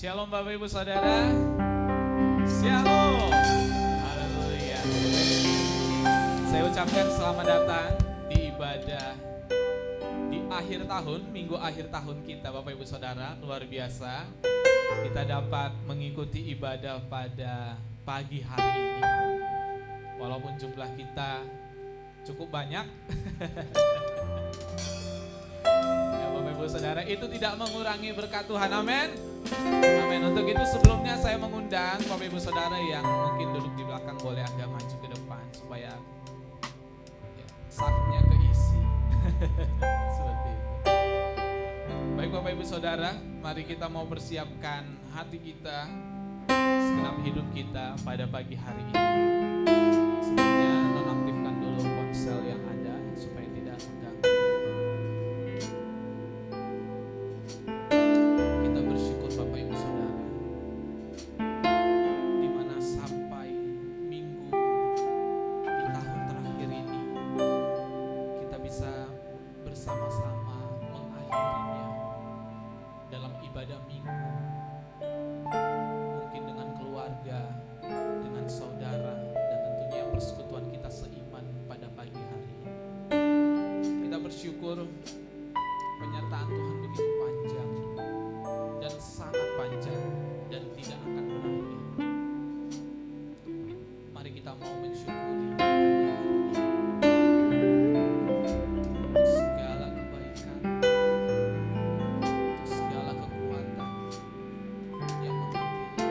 Shalom Bapak Ibu Saudara. Shalom. Haleluya. Saya ucapkan selamat datang di ibadah di akhir tahun, minggu akhir tahun kita Bapak Ibu Saudara. Luar biasa. Kita dapat mengikuti ibadah pada pagi hari ini. Walaupun jumlah kita cukup banyak. Ya Bapak Ibu Saudara, itu tidak mengurangi berkat Tuhan. Amin. Amin. Untuk itu sebelumnya saya mengundang Bapak Ibu Saudara yang mungkin duduk di belakang boleh agak maju ke depan supaya safnya keisi. Seperti itu. Baik Bapak Ibu Saudara, mari kita mau persiapkan hati kita, segenap hidup kita pada pagi hari ini. Sebelumnya nonaktifkan dulu ponsel yang ada supaya tidak mengganggu. Kita bersyukur Bapak Ibu Saudara, di mana sampai minggu di tahun terakhir ini kita bisa bersama-sama mengakhirinya dalam ibadah minggu, mungkin dengan keluarga, dengan saudara, dan tentunya persekutuan kita seiman pada pagi hari ini. Kita bersyukur penyertaan Tuhan begitu panjang dan sangat panjang dan tidak akan berakhir. Mari kita mau mensyukuri pagi hari ini untuk segala kebaikan, untuk segala kekuatan yang menghampiri.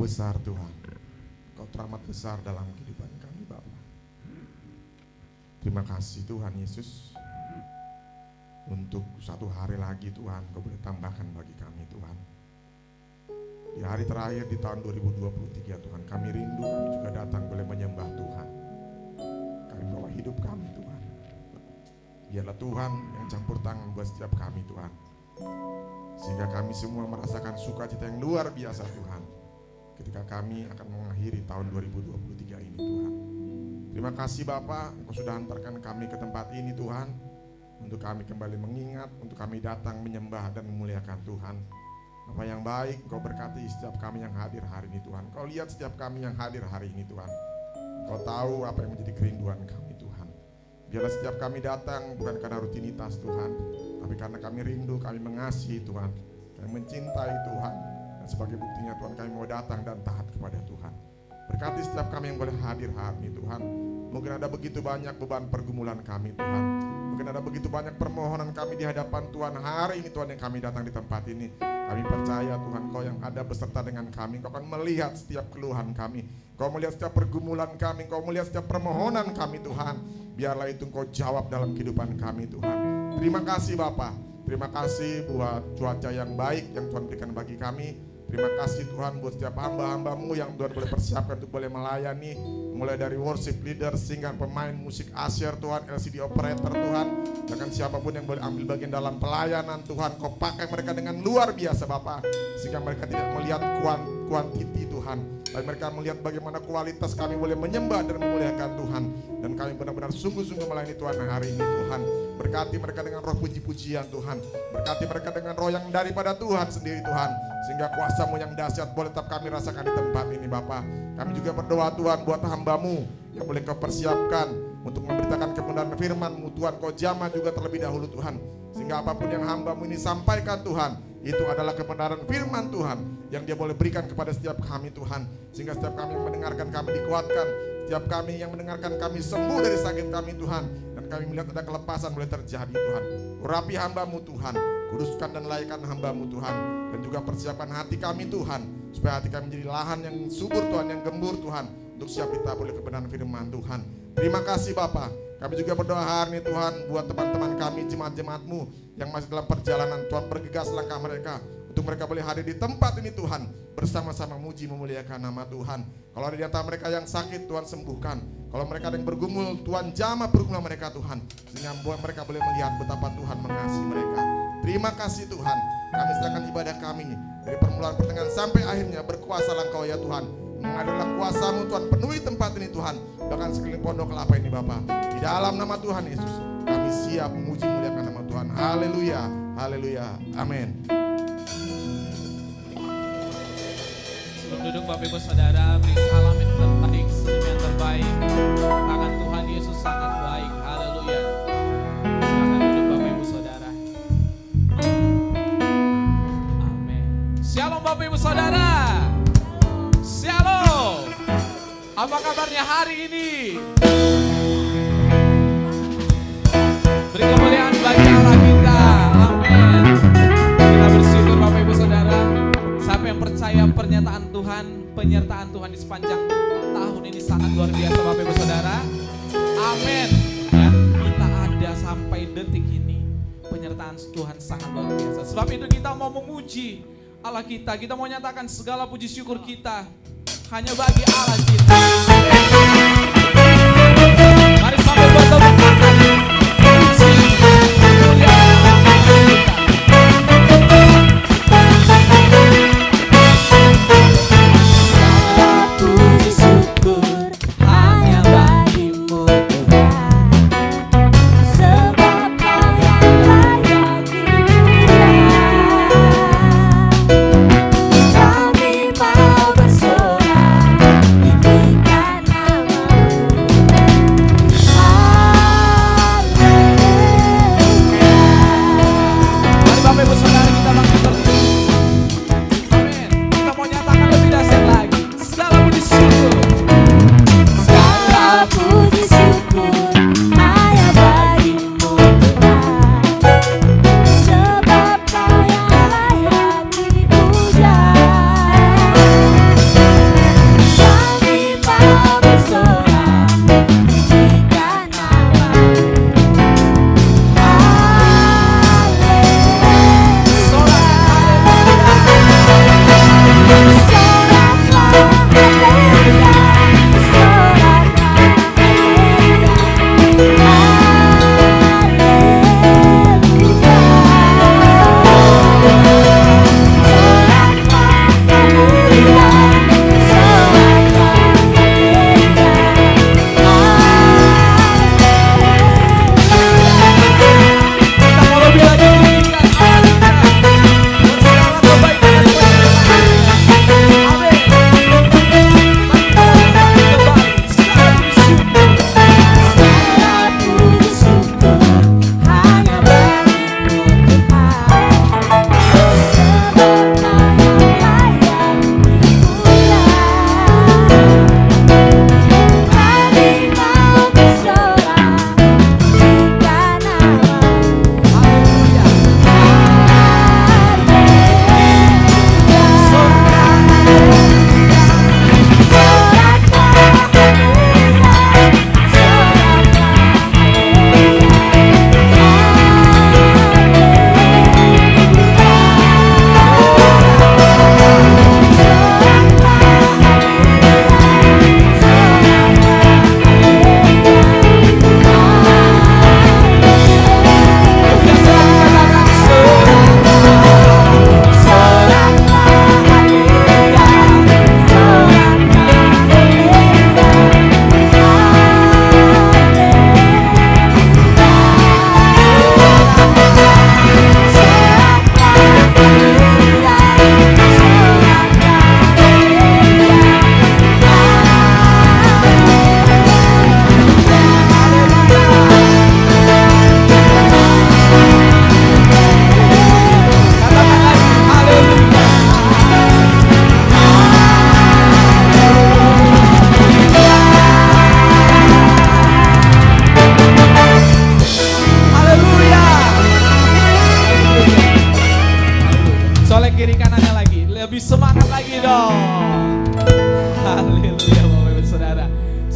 besar Tuhan. Kau teramat besar dalam kehidupan kami Bapa. Terima kasih Tuhan Yesus. Untuk satu hari lagi Tuhan, Kau boleh tambahkan bagi kami Tuhan. Di hari terakhir di tahun 2023 Tuhan, kami rindu, kami juga datang boleh menyembah Tuhan. Kami bawa hidup kami Tuhan. Biarlah Tuhan yang campur tangan buat setiap kami Tuhan. Sehingga kami semua merasakan sukacita yang luar biasa Tuhan, ketika kami akan mengakhiri tahun 2023 ini Tuhan. Terima kasih Bapa, Engkau sudah hantarkan kami ke tempat ini Tuhan, untuk kami kembali mengingat, untuk kami datang menyembah dan memuliakan Tuhan. Bapa yang baik, Engkau berkati setiap kami yang hadir hari ini Tuhan. Engkau lihat setiap kami yang hadir hari ini Tuhan. Engkau tahu apa yang menjadi kerinduan kami Tuhan. Biarlah setiap kami datang bukan karena rutinitas Tuhan, tapi karena kami rindu, kami mengasihi Tuhan, kami mencintai Tuhan. Dan sebagai buktinya Tuhan, kami mau datang dan taat kepada Tuhan. Berkati setiap kami yang boleh hadir hari ini Tuhan. Mungkin ada begitu banyak beban pergumulan kami Tuhan. Mungkin ada begitu banyak permohonan kami di hadapan Tuhan hari ini Tuhan, yang kami datang di tempat ini. Kami percaya Tuhan, Kau yang ada beserta dengan kami. Kau akan melihat setiap keluhan kami. Kau melihat setiap pergumulan kami. Kau melihat setiap permohonan kami Tuhan. Biarlah itu Kau jawab dalam kehidupan kami Tuhan. Terima kasih Bapa. Terima kasih buat cuaca yang baik yang Tuhan berikan bagi kami. Terima kasih Tuhan buat setiap hamba-hamba-Mu yang Tuhan boleh persiapkan untuk boleh melayani. Mulai dari worship leader, sehingga pemain musik Asher Tuhan, LCD operator Tuhan. Bahkan siapapun yang boleh ambil bagian dalam pelayanan Tuhan, Kau pakai mereka dengan luar biasa Bapa. Sehingga mereka tidak melihat kuantiti Tuhan, tapi mereka melihat bagaimana kualitas kami boleh menyembah dan memuliakan Tuhan. Dan kami benar-benar sungguh-sungguh melayani Tuhan hari ini Tuhan. Berkati mereka dengan roh puji-pujian Tuhan. Berkati mereka dengan roh yang daripada Tuhan sendiri Tuhan. Sehingga kuasa-Mu yang dahsyat boleh tetap kami rasakan di tempat ini Bapa. Kami juga berdoa Tuhan buat hamba-Mu yang boleh Kau persiapkan untuk memberitakan kebenaran firman-Mu Tuhan. Kau jamah juga terlebih dahulu Tuhan. Sehingga apapun yang hamba-Mu ini sampaikan Tuhan, itu adalah kebenaran firman Tuhan yang Dia boleh berikan kepada setiap kami Tuhan. Sehingga setiap kami yang mendengarkan kami dikuatkan. Setiap kami yang mendengarkan kami sembuh dari sakit kami Tuhan. Dan kami melihat ada kelepasan boleh terjadi Tuhan. Urapi hamba-Mu Tuhan. Kuduskan dan layakkan hamba-Mu Tuhan. Dan juga persiapkan hati kami Tuhan, supaya hati kami menjadi lahan yang subur Tuhan, yang gembur Tuhan, untuk siap kita boleh kebenaran firman Tuhan. Terima kasih Bapa. Kami juga berdoa hari ini Tuhan buat teman-teman kami, jemaat-jemaat-Mu yang masih dalam perjalanan. Tuhan bergegas langkah mereka, untuk mereka boleh hadir di tempat ini Tuhan, bersama-sama muji memuliakan nama Tuhan. Kalau ada di antara mereka yang sakit, Tuhan sembuhkan. Kalau mereka ada yang bergumul, Tuhan jamah pergumulan mereka Tuhan, sehingga buat mereka boleh melihat betapa Tuhan mengasihi mereka. Terima kasih Tuhan. Kami serahkan ibadah kami dari permulaan pertengahan sampai akhirnya. Berkuasalah Engkau ya Tuhan. Mengadillah kuasa-Mu Tuhan, penuhi tempat ini Tuhan, bahkan sekeliling pondok kelapa ini Bapa. Di dalam nama Tuhan Yesus kami siap memuji muliakan nama Tuhan. Haleluya, haleluya, amin. Sebelum duduk Bapak Ibu Saudara, beri salam yang terbaik, senyum yang terbaik. Tangan Tuhan Yesus sangat baik. Haleluya. Silakan duduk Bapak Ibu Saudara. Amin. Shalom Bapak Ibu Saudara. Shalom. Apa kabarnya hari ini? Beri kemuliaan bagi Allah kita. Amin. Kita bersyukur Bapak Ibu Saudara. Siapa yang percaya pernyataan Tuhan, penyertaan Tuhan di sepanjang tahun ini sangat luar biasa Bapak Ibu Saudara. Amin. Ya, kita ada sampai detik ini. Penyertaan Tuhan sangat luar biasa. Sebab itu kita mau memuji Allah kita. Kita mau nyatakan segala puji syukur kita hanya bagi Allah kita. Mari sambil bertepuk tangan. Puji, mulia Allah kita. Puji syukur hanya bagimu Tuhan, sebab Kau yang layak dipuja. Kami mau bersorak, tinggikan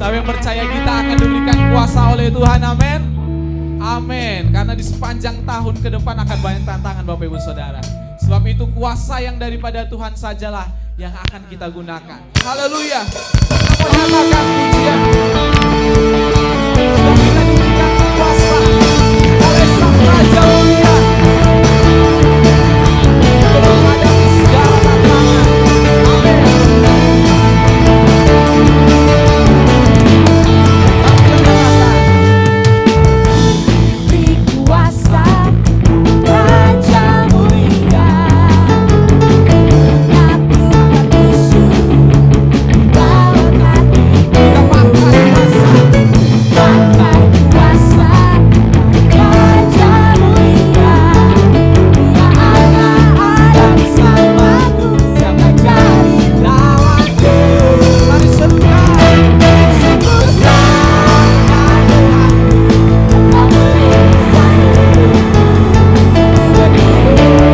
Siapa yang percaya kita akan diberikan kuasa oleh Tuhan, amin. Amin. Karena di sepanjang tahun ke depan akan banyak tantangan Bapak Ibu Saudara. Sebab itu kuasa yang daripada Tuhan sajalah yang akan kita gunakan. Haleluya. Kita menyatakan pujian. Sebab kita diberikan kuasa oleh Sang Raja Mulia untuk menghadapi segala tantangan. Amin. Beri kuasa Raja Mulia, taklukkan musuh, bawa hati. Kita pakai kuasa. Pakai kuasa Raja Mulia, ya Allah ada bersamaku, siapa jadi Lawanku, mari serukan. sungguh sangat Kau beri sayapku, berdiri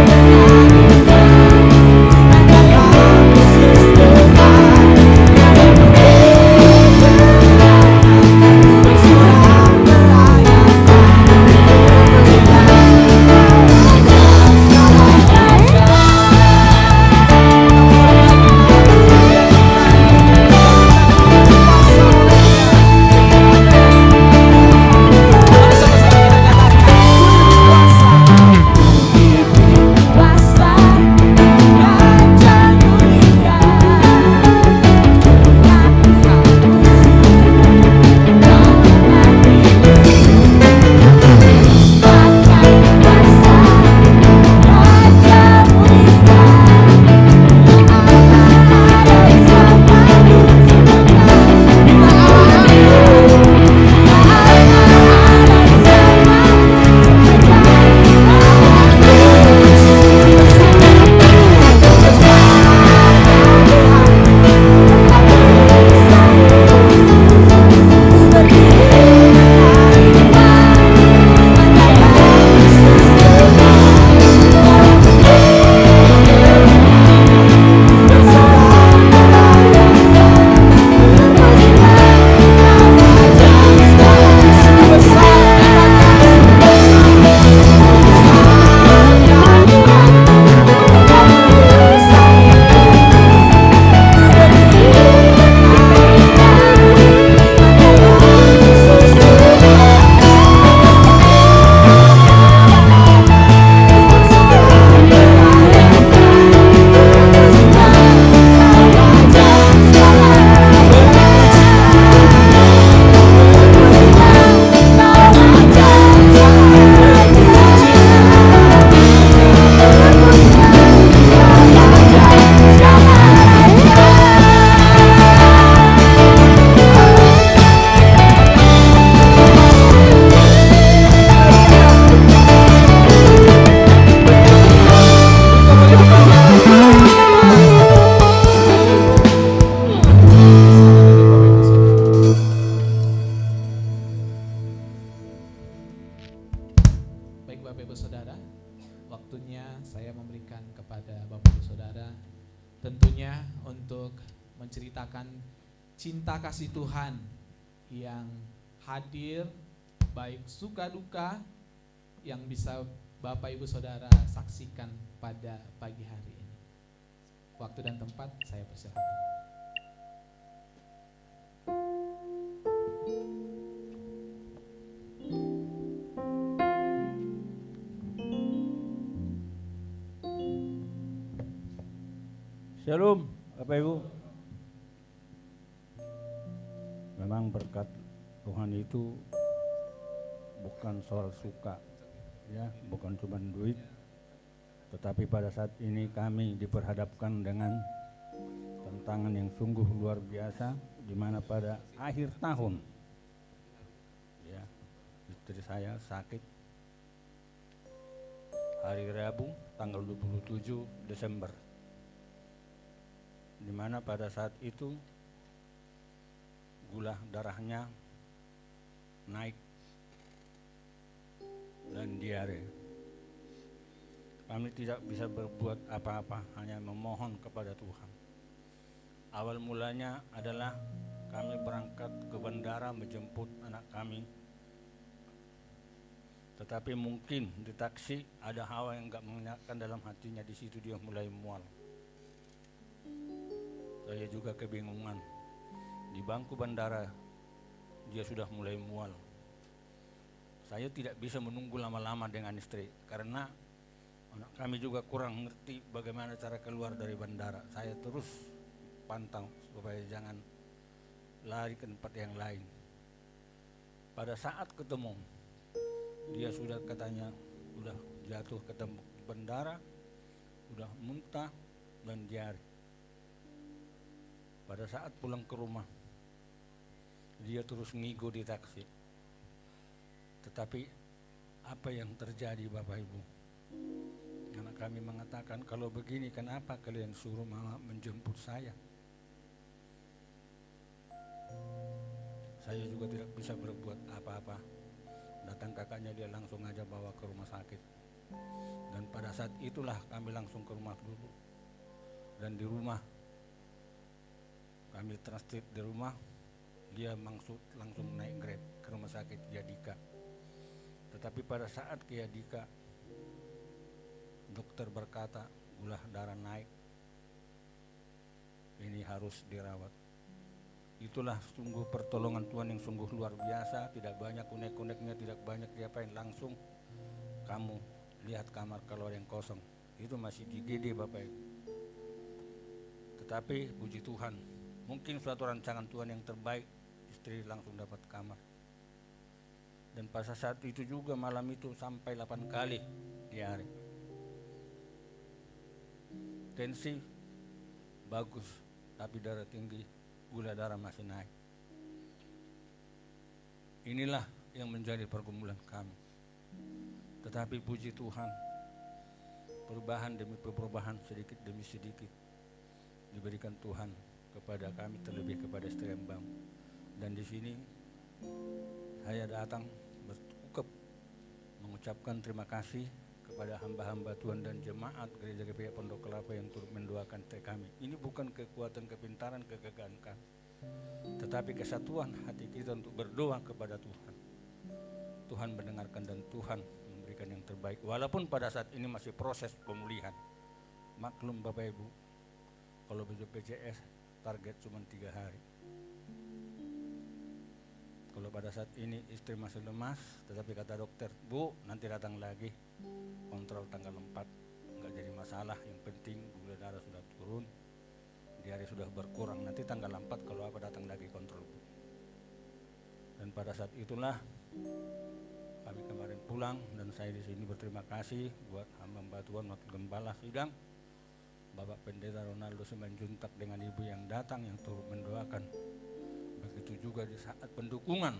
adalah Yesus Tuhan, yang bersuara kuasa Raja Mulia, taklukkan musuh, bawa hati. Pakai kuasa Raja Mulia, ya Allah ada bersamaku, ya Allah ada Baik Bapak Ibu Saudara, waktunya saya memberikan kepada Bapak Ibu Saudara tentunya untuk menceritakan cinta kasih Tuhan yang hadir baik suka duka yang bisa Bapak Ibu Saudara saksikan pada pagi hari ini. Waktu dan tempat saya persilakan. Shalom, Bapak Ibu. Memang berkat Tuhan itu bukan soal suka, ya, bukan cuma duit. Tetapi pada saat ini kami diperhadapkan dengan tantangan yang sungguh luar biasa, di mana pada akhir tahun, ya, istri saya sakit hari Rabu tanggal 27 Desember. Di mana pada saat itu gula darahnya naik dan diare. Kami tidak bisa berbuat apa-apa, hanya memohon kepada Tuhan. Awal mulanya adalah kami berangkat ke bandara menjemput anak kami. Tetapi mungkin di taksi ada hawa yang enggak mengenakan dalam hatinya, di situ dia mulai mual. Saya juga kebingungan. Di bangku bandara dia sudah mulai mual. Saya tidak bisa menunggu lama-lama dengan istri karena anak kami juga kurang ngerti bagaimana cara keluar dari bandara. Saya terus pantau supaya jangan lari ke tempat yang lain. Pada saat ketemu, dia sudah katanya sudah jatuh ke bandara, sudah muntah dan diare. Pada saat pulang ke rumah, dia terus ngigo di taksi. Tetapi apa yang terjadi Bapak Ibu? Anak kami mengatakan, kalau begini kenapa kalian suruh mama menjemput saya? Saya juga tidak bisa berbuat apa-apa. Datang kakaknya, dia langsung aja bawa ke rumah sakit. Dan pada saat itulah kami langsung ke rumah dulu. Dan di rumah kami transit di rumah, dia langsung naik Grab ke rumah sakit Yadika. Tetapi pada saat ke Yadika, dokter berkata gula darah naik, ini harus dirawat. Itulah sungguh pertolongan Tuhan yang sungguh luar biasa. Tidak banyak unek-uneknya, tidak banyak diapain, langsung kamu lihat kamar kalau yang kosong. Itu masih di GD Bapak Ibu. Tetapi puji Tuhan, mungkin suatu rancangan Tuhan yang terbaik, istri langsung dapat kamar. Dan pada saat itu juga malam itu sampai 8 kali diare. Tensi bagus, tapi darah tinggi, gula darah masih naik. Inilah yang menjadi pergumulan kami. Tetapi puji Tuhan, perubahan demi perubahan, sedikit demi sedikit diberikan Tuhan kepada kami, terlebih kepada istri Mbak. Dan di sini saya datang bertukep mengucapkan terima kasih kepada hamba-hamba Tuhan dan jemaat Gereja GPI Pondok Kelapa yang turut mendoakan kami. Ini bukan kekuatan, kepintaran, kegagahan kami, tetapi kesatuan hati kita untuk berdoa kepada Tuhan. Tuhan mendengarkan dan Tuhan memberikan yang terbaik. Walaupun pada saat ini masih proses pemulihan. Maklum Bapak Ibu, kalau BPJS target cuma 3 hari. Kalau pada saat ini istri masih lemas, tetapi kata dokter, Bu, nanti datang lagi, kontrol tanggal 4, enggak jadi masalah, yang penting gula darah sudah turun, diare sudah berkurang, nanti tanggal 4 kalau apa datang lagi kontrol, Bu. Dan pada saat itulah kami kemarin pulang dan saya di sini berterima kasih buat hamba Tuhan Wakil Gembala Sidang, Bapak Pendeta Ronaldo Simanjuntak dengan Ibu yang datang yang turut mendoakan. Begitu juga di saat pendukungan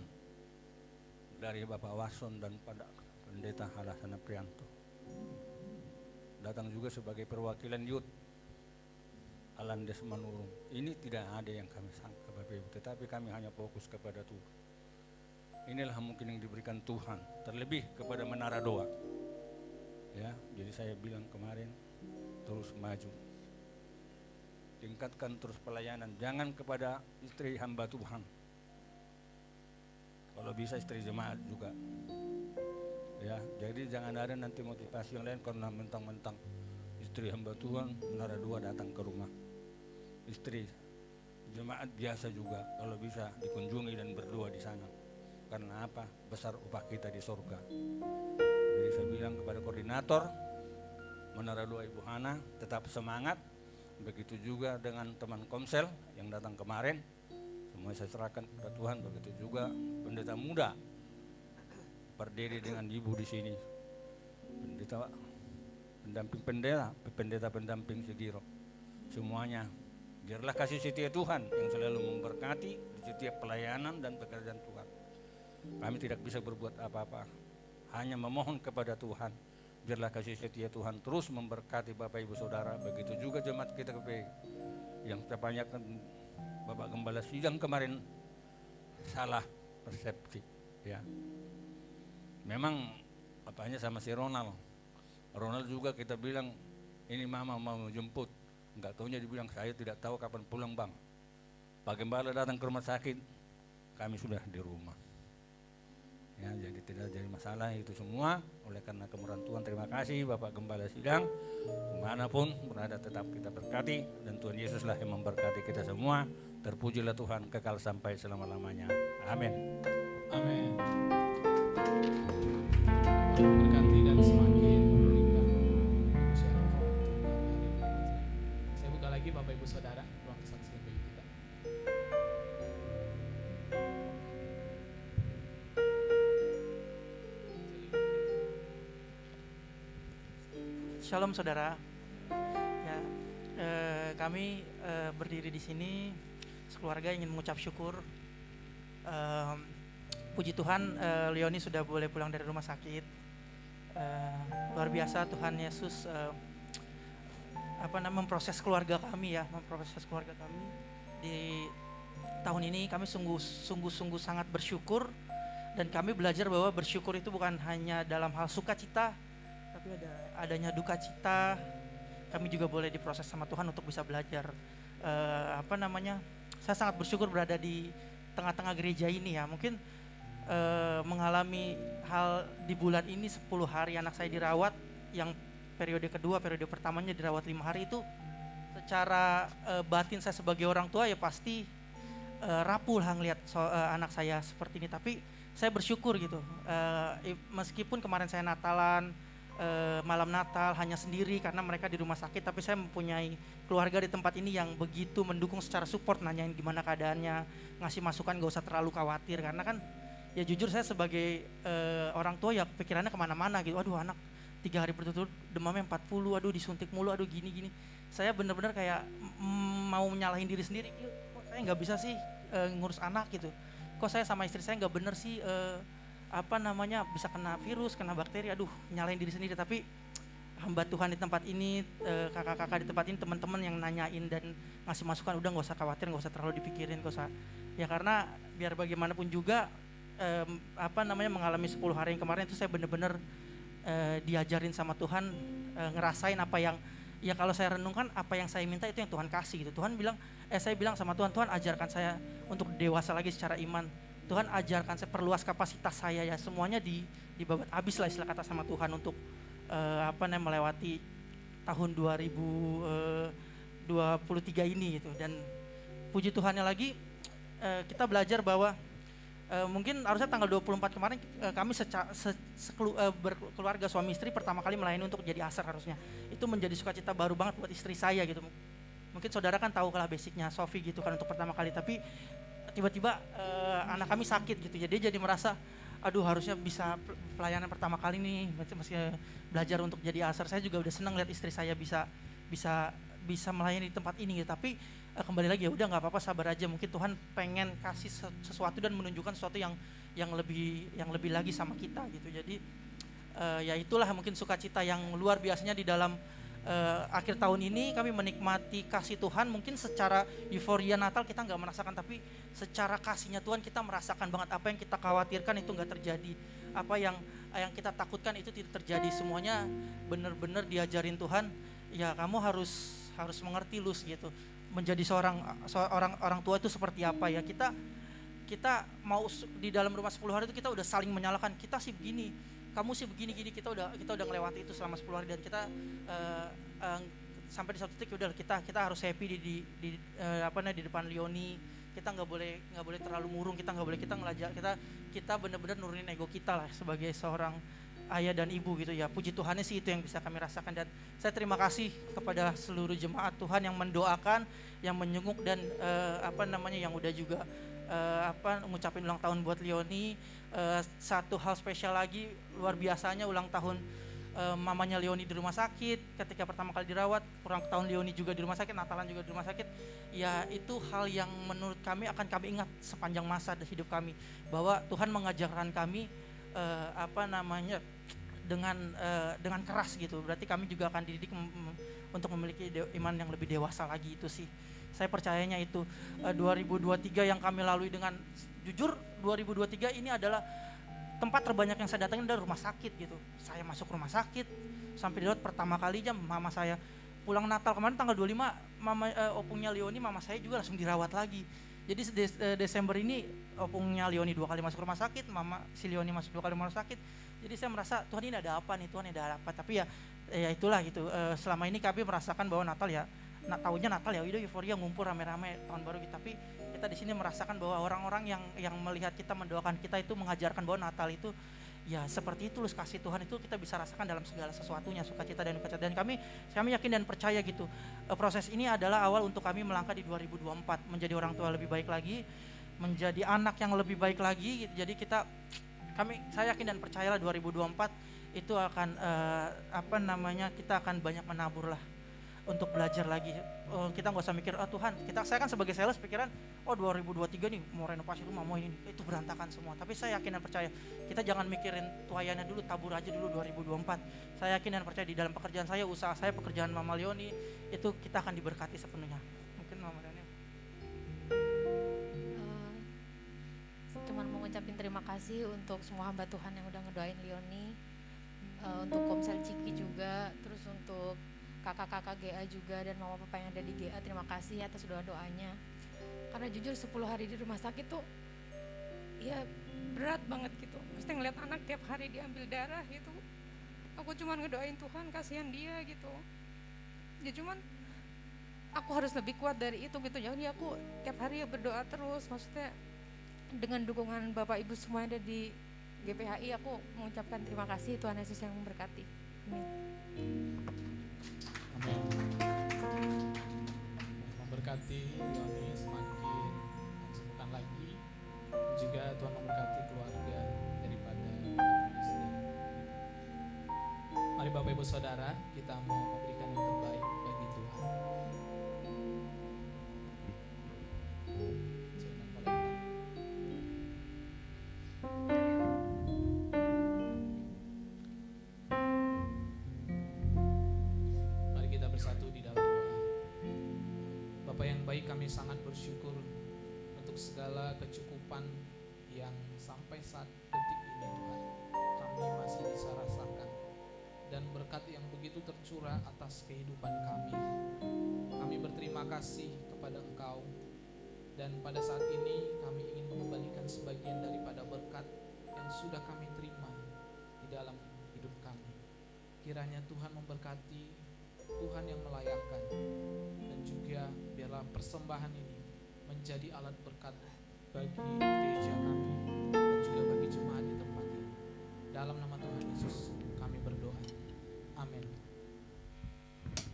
dari Bapak Wason dan pada Pendeta Halasana Prianto. Datang juga sebagai perwakilan Youth Alandes Manurung. Ini tidak ada yang kami sangka Bapak Ibu, tetapi kami hanya fokus kepada Tuhan. Inilah mungkin yang diberikan Tuhan, terlebih kepada menara doa. Ya, jadi saya bilang kemarin, terus maju. Tingkatkan terus pelayanan, jangan kepada istri hamba Tuhan. Kalau bisa istri jemaat juga. Ya, jadi jangan ada nanti motivasi yang lain karena mentang-mentang istri hamba Tuhan, menara dua datang ke rumah. Istri jemaat biasa juga kalau bisa dikunjungi dan berdoa di sana. Karena apa? Besar upah kita di surga. Jadi saya bilang kepada koordinator menara doa Ibu Hana, tetap semangat. Begitu juga dengan teman komsel yang datang kemarin, semua saya serahkan kepada Tuhan. Begitu juga pendeta muda berdiri dengan Ibu di sini, pendeta pendamping pendeta pendamping Segiro, semuanya biarlah kasih setia Tuhan yang selalu memberkati di setiap pelayanan dan pekerjaan Tuhan. Kami tidak bisa berbuat apa-apa, hanya memohon kepada Tuhan. Biarlah kasih setia Tuhan terus memberkati Bapak Ibu Saudara. Begitu juga jemaat kita yang kebanyakan Bapak Gembala Sidang kemarin salah persepsi. Ya, memang apanya sama si Ronald juga kita bilang ini mama mau jemput, nggak taunya dibilang saya tidak tahu kapan pulang bang. Pak Gembala datang ke rumah sakit, kami sudah di rumah. Ya, jadi tidak jadi masalah itu semua. Oleh karena kemurahan Tuhan, terima kasih Bapak Gembala Sidang. Kemanapun berada tetap kita berkati, dan Tuhan Yesuslah yang memberkati kita semua. Terpujilah Tuhan kekal sampai selama-lamanya. Amin. Amin. Berkati dan semakin memberikan usia roh untuk hari ini. Saya buka lagi Bapak Ibu Saudara ruang kesaksian bagi kita. Shalom saudara. Ya, kami berdiri di sini sekeluarga ingin mengucap syukur. Puji Tuhan, Leoni sudah boleh pulang dari rumah sakit. Luar biasa Tuhan Yesus memproses keluarga kami ya, memproses keluarga kami. Di tahun ini kami sungguh sangat bersyukur, dan kami belajar bahwa bersyukur itu bukan hanya dalam hal sukacita, tapi adanya duka cita. Kami juga boleh diproses sama Tuhan untuk bisa belajar. Saya sangat bersyukur berada di tengah-tengah gereja ini ya. Mungkin mengalami hal di bulan ini 10 hari anak saya dirawat, yang periode kedua, periode pertamanya dirawat 5 hari itu secara batin saya sebagai orang tua ya pasti rapuh lah ngelihat anak saya seperti ini. Tapi saya bersyukur gitu, meskipun kemarin saya Natalan, malam Natal hanya sendiri karena mereka di rumah sakit, tapi saya mempunyai keluarga di tempat ini yang begitu mendukung secara support, nanyain gimana keadaannya, ngasih masukan gak usah terlalu khawatir, karena kan ya jujur saya sebagai orang tua ya pikirannya kemana-mana gitu. Aduh anak 3 hari berturut-turut demamnya 40, aduh disuntik mulu, aduh gini-gini. Saya benar-benar kayak mau nyalahin diri sendiri, kok saya nggak bisa sih ngurus anak gitu, kok saya sama istri saya nggak bener sih bisa kena virus, kena bakteri, aduh nyalain diri sendiri. Tapi hamba Tuhan di tempat ini, kakak-kakak di tempat ini, teman-teman yang nanyain dan ngasih masukan, udah nggak usah khawatir, nggak usah terlalu dipikirin, nggak usah ya, karena biar bagaimanapun juga mengalami 10 hari yang kemarin itu saya benar-benar diajarin sama Tuhan, ngerasain apa yang ya kalau saya renungkan apa yang saya minta itu yang Tuhan kasih gitu. Saya bilang sama Tuhan, Tuhan ajarkan saya untuk dewasa lagi secara iman. Tuhan ajarkan saya, perluas kapasitas saya ya, semuanya dibabat habis lah istilah kata sama Tuhan untuk melewati tahun 2023 ini gitu. Dan puji Tuhannya lagi kita belajar bahwa mungkin harusnya tanggal 24 kemarin kami berkeluarga suami istri pertama kali melayani untuk jadi asar, harusnya itu menjadi sukacita baru banget buat istri saya gitu. Mungkin saudara kan tahu lah basicnya Sofi gitu kan untuk pertama kali, tapi tiba-tiba anak kami sakit gitu ya, dia jadi merasa aduh harusnya bisa pelayanan pertama kali nih, masih belajar untuk jadi asar. Saya juga udah senang lihat istri saya bisa melayani di tempat ini gitu. Tapi kembali lagi ya udah nggak apa-apa, sabar aja, mungkin Tuhan pengen kasih sesuatu dan menunjukkan sesuatu yang lebih lagi sama kita gitu. Jadi ya itulah mungkin sukacita yang luar biasanya di dalam akhir tahun ini kami menikmati kasih Tuhan. Mungkin secara euforia Natal kita nggak merasakan, tapi secara kasihnya Tuhan kita merasakan banget. Apa yang kita khawatirkan itu nggak terjadi, apa yang kita takutkan itu tidak terjadi. Semuanya benar-benar diajarin Tuhan. Ya kamu harus mengerti Lus gitu. Menjadi orang tua itu seperti apa ya. Kita mau di dalam rumah 10 hari itu kita udah saling menyalahkan, kita sih begini, kamu sih begini-gini, kita udah ngelewati itu selama 10 hari, dan kita sampai di satu titik udah kita harus happy di depan Leoni. Kita nggak boleh terlalu murung, kita benar-benar nurunin ego kita lah sebagai seorang ayah dan ibu gitu ya. Puji Tuhannya sih itu yang bisa kami rasakan, dan saya terima kasih kepada seluruh jemaat Tuhan yang mendoakan, yang menyenguk, dan yang udah juga ngucapin ulang tahun buat Leoni. Satu hal spesial lagi, luar biasanya ulang tahun mamanya Leoni di rumah sakit ketika pertama kali dirawat, ulang tahun Leoni juga di rumah sakit, Natalan juga di rumah sakit. Ya itu hal yang menurut kami akan kami ingat sepanjang masa hidup kami, bahwa Tuhan mengajarkan kami dengan keras gitu. Berarti kami juga akan dididik untuk memiliki iman yang lebih dewasa lagi. Itu sih saya percayanya itu 2023 yang kami lalui. Dengan jujur 2023 ini adalah tempat terbanyak yang saya datangin dari rumah sakit gitu. Saya masuk rumah sakit sampai dirawat pertama kali jam mama saya pulang Natal kemarin tanggal 25, opungnya Leoni, mama saya juga langsung dirawat lagi. Jadi Desember ini opungnya Leoni 2 kali masuk rumah sakit, mama si Leoni masuk 2 kali rumah sakit. Jadi saya merasa Tuhan ini ada apa nih, Tuhan ini ada apa. Tapi ya itulah gitu. Selama ini kami merasakan bahwa Natal ya, tahunnya Natal ya, udah euforia ngumpul rame-rame tahun baru gitu. Tapi kita di sini merasakan bahwa orang-orang yang melihat kita, mendoakan kita itu mengajarkan bahwa Natal itu ya seperti itu, kasih Tuhan itu kita bisa rasakan dalam segala sesuatunya, sukacita dan dukacita. Dan kami yakin dan percaya gitu, proses ini adalah awal untuk kami melangkah di 2024 menjadi orang tua lebih baik lagi, menjadi anak yang lebih baik lagi gitu. Jadi saya yakin dan percayalah 2024 itu akan kita akan banyak menabur lah untuk belajar lagi. Kita nggak usah mikir, Tuhan, saya kan sebagai sales pikiran, 2023 nih mau renovasi rumah, mau ini, itu berantakan semua. Tapi saya yakin dan percaya, kita jangan mikirin tuayannya dulu, tabur aja dulu 2024. Saya yakin dan percaya di dalam pekerjaan saya, usaha saya, pekerjaan Mama Leoni, itu kita akan diberkati sepenuhnya. Mungkin Mama Daniel. Cuman mau ngucapin terima kasih untuk semua hamba Tuhan yang udah ngedoain Leoni, untuk Komsel Ciki juga, terus untuk kakak-kakak GA juga dan mama papa yang ada di GA, terima kasih atas doa-doanya. Karena jujur 10 hari di rumah sakit tuh ya berat banget gitu. Mesti ngeliat anak tiap hari diambil darah gitu. Aku cuma ngedoain Tuhan, kasihan dia gitu. Ya cuman aku harus lebih kuat dari itu gitu. Jadi aku tiap hari ya berdoa terus. Maksudnya dengan dukungan Bapak Ibu semua yang ada di GPHI, aku mengucapkan terima kasih. Tuhan Yesus yang memberkati. Amin. Memberkati Leoni semakin sembuhkan lagi, juga Tuhan memberkati keluarga daripada istri. Mari Bapak Ibu Saudara, kita mau memberikan yang terbaik bagi Tuhan. Jangan Valentine. Bersatu di dalam doa. Bapak yang baik, kami sangat bersyukur untuk segala kecukupan yang sampai saat detik ini Tuhan kami masih bisa rasakan, dan berkat yang begitu tercurah atas kehidupan kami. Kami berterima kasih kepada Engkau, dan pada saat ini kami ingin mengembalikan sebagian daripada berkat yang sudah kami terima di dalam hidup kami. Kiranya Tuhan memberkati, Tuhan yang melayakkan, dan juga biarlah persembahan ini menjadi alat berkat bagi gereja kami dan juga bagi jemaat di tempat ini. Dalam nama Tuhan Yesus kami berdoa. Amin.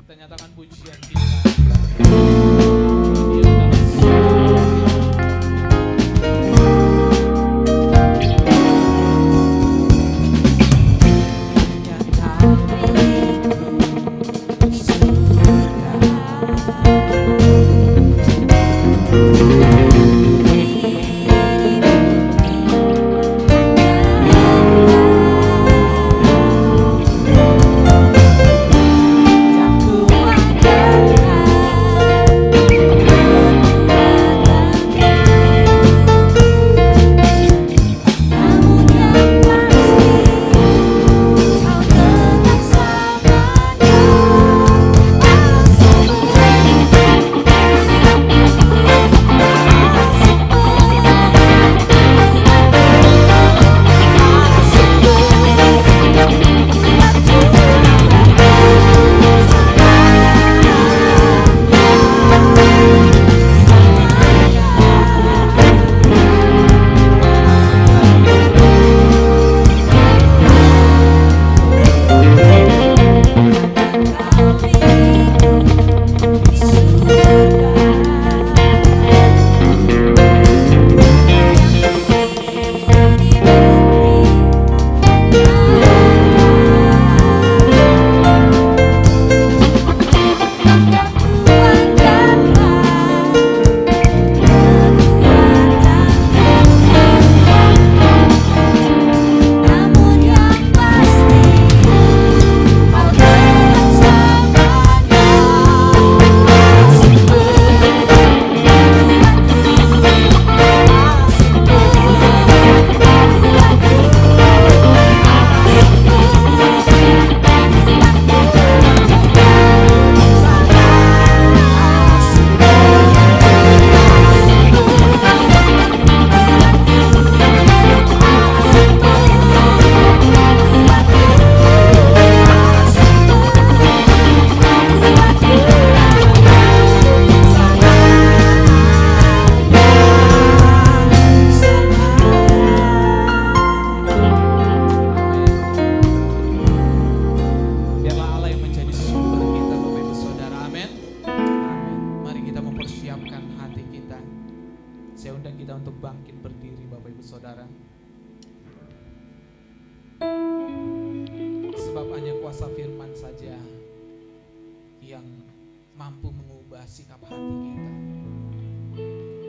Kita nyatakan pujian kita. Dia adalah Aku akan saudara. Sebab hanya kuasa firman saja yang mampu mengubah sikap hati kita.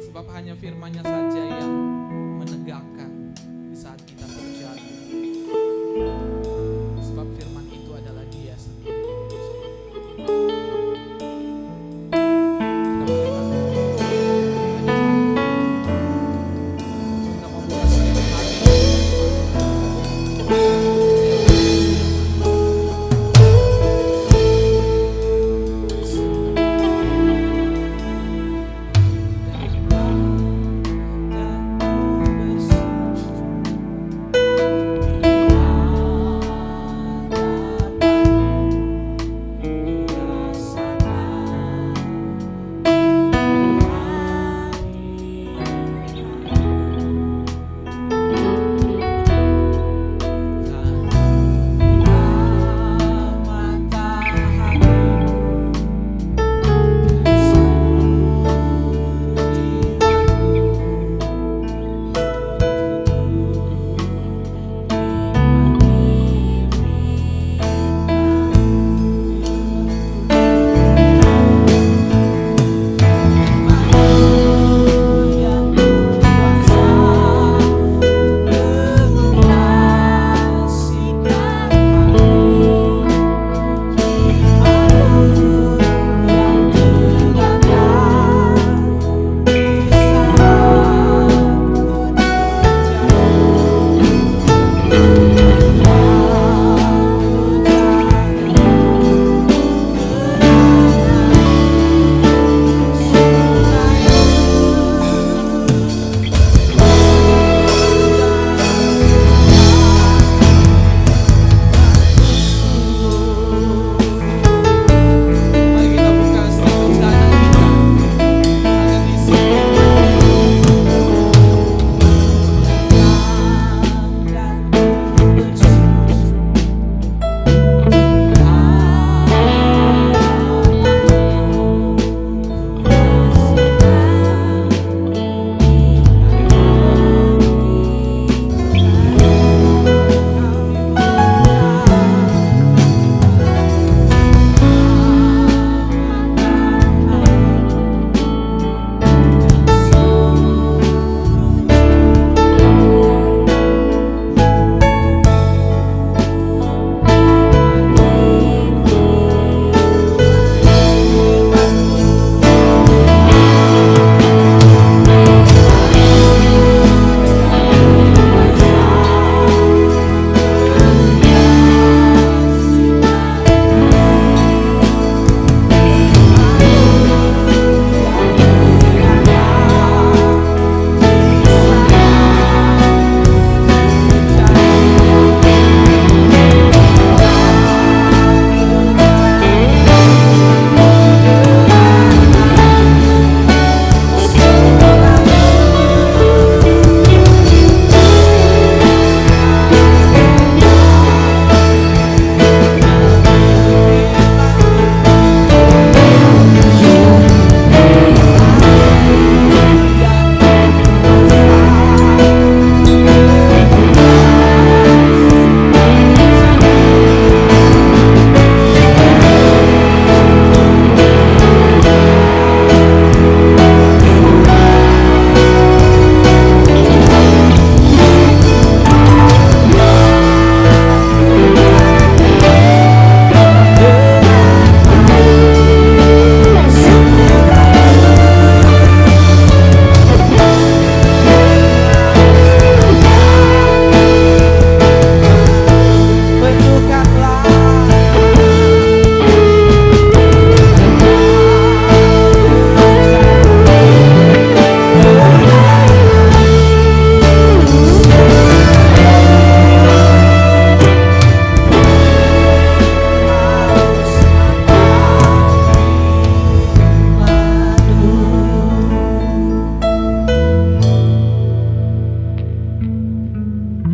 Sebab hanya firman-Nya saja yang menegakkan di saat kita terjatuh. Sebab firman itu adalah Dia sendiri. Kita membuka setiap hati. Mari kita buka setiap rencana kita. Ada di sini.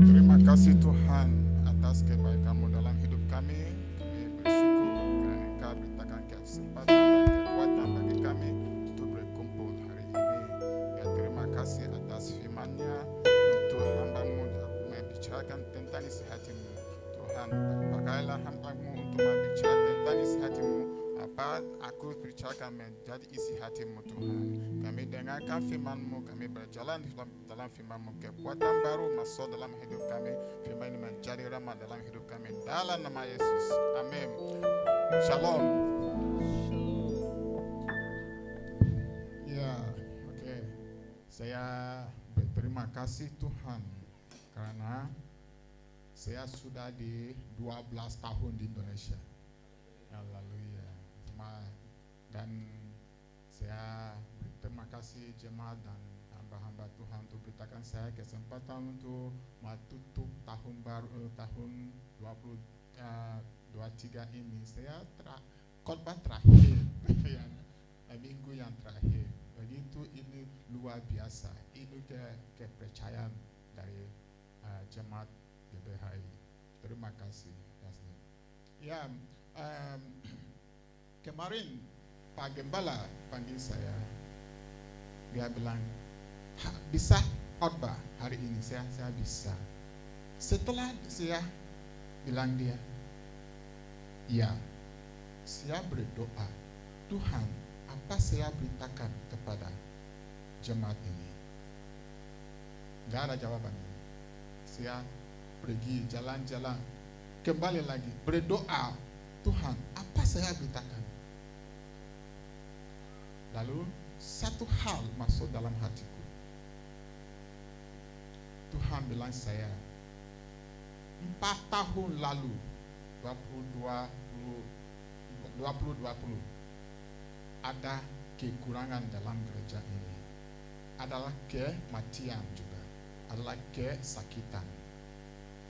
Terima kasih Tuhan atas kebaikan-Mu dalam hidup kami. Kami bersyukur kerana Engkau berikan kesempatan dan kekuatan bagi kami untuk berkumpul hari ini. Ya, terima kasih atas firman-Nya untuk tentang isi hatimu. Tuhan, pakailah hambamu untuk berbicara tentang isi hatimu. Apa aku bicarakan menjadi isi hatimu Tuhan. Kami dengarkan firman-Mu, kami berjalan dalam firman-Mu. Kekuatan baru masuk dalam hidup kami. Firman ini menjadi rahmat dalam hidup kami. Dalam nama Yesus. Amin. Shalom. Ya, oke. Saya berterima kasih Tuhan karena saya sudah di 12 tahun di Indonesia. Haleluya. Dan saya berterima kasih jemaat dan hamba-hamba Tuhan untuk beritakan saya kesempatan untuk menutup tahun baru tahun 2023 ini. Saya khotbah terakhir yang minggu yang terakhir. Begitu ini luar biasa. Ini kepercayaan dari jemaat GBHI. Terima kasih. Ya, kemarin Pak Gembala panggil saya, dia bilang bisa khotbah hari ini. Saya bisa. Setelah saya bilang dia, ya, saya berdoa, Tuhan, apa saya beritakan kepada jemaat ini? Gak ada jawabannya. Saya pergi jalan-jalan, kembali lagi berdoa, Tuhan, apa saya beritakan? Lalu satu hal masuk dalam hatiku. Tuhan bilang saya, 4 tahun lalu, 2020, ada kekurangan dalam gereja ini. Adalah kematian juga, adalah kesakitan.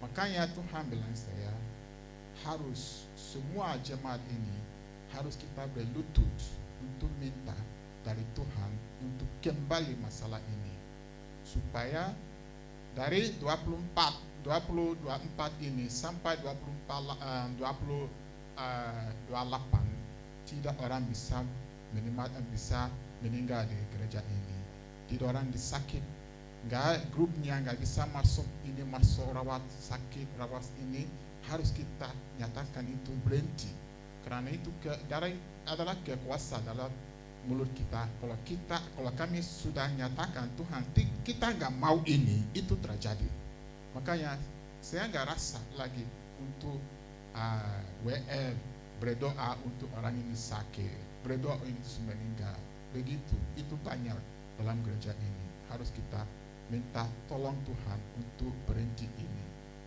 Makanya Tuhan bilang saya, harus semua jemaat ini, harus kita berlutut untuk minta dari Tuhan untuk kembali masalah ini, supaya dari 24 ini sampai 28 tidak orang bisa meninggal di gereja ini, tidak orang disakit, grupnya nggak bisa masuk ini, masuk rawat ini, harus kita nyatakan itu berhenti. Karena itu adalah kekuasaan dalam mulut kita. Kalau kami sudah nyatakan Tuhan, kita nggak mau ini, itu terjadi. Makanya saya nggak rasa lagi untuk WL berdoa untuk orang ini sakit, berdoa untuk meninggal. Begitu, itu banyak dalam gereja ini. Harus kita minta tolong Tuhan untuk berhenti ini.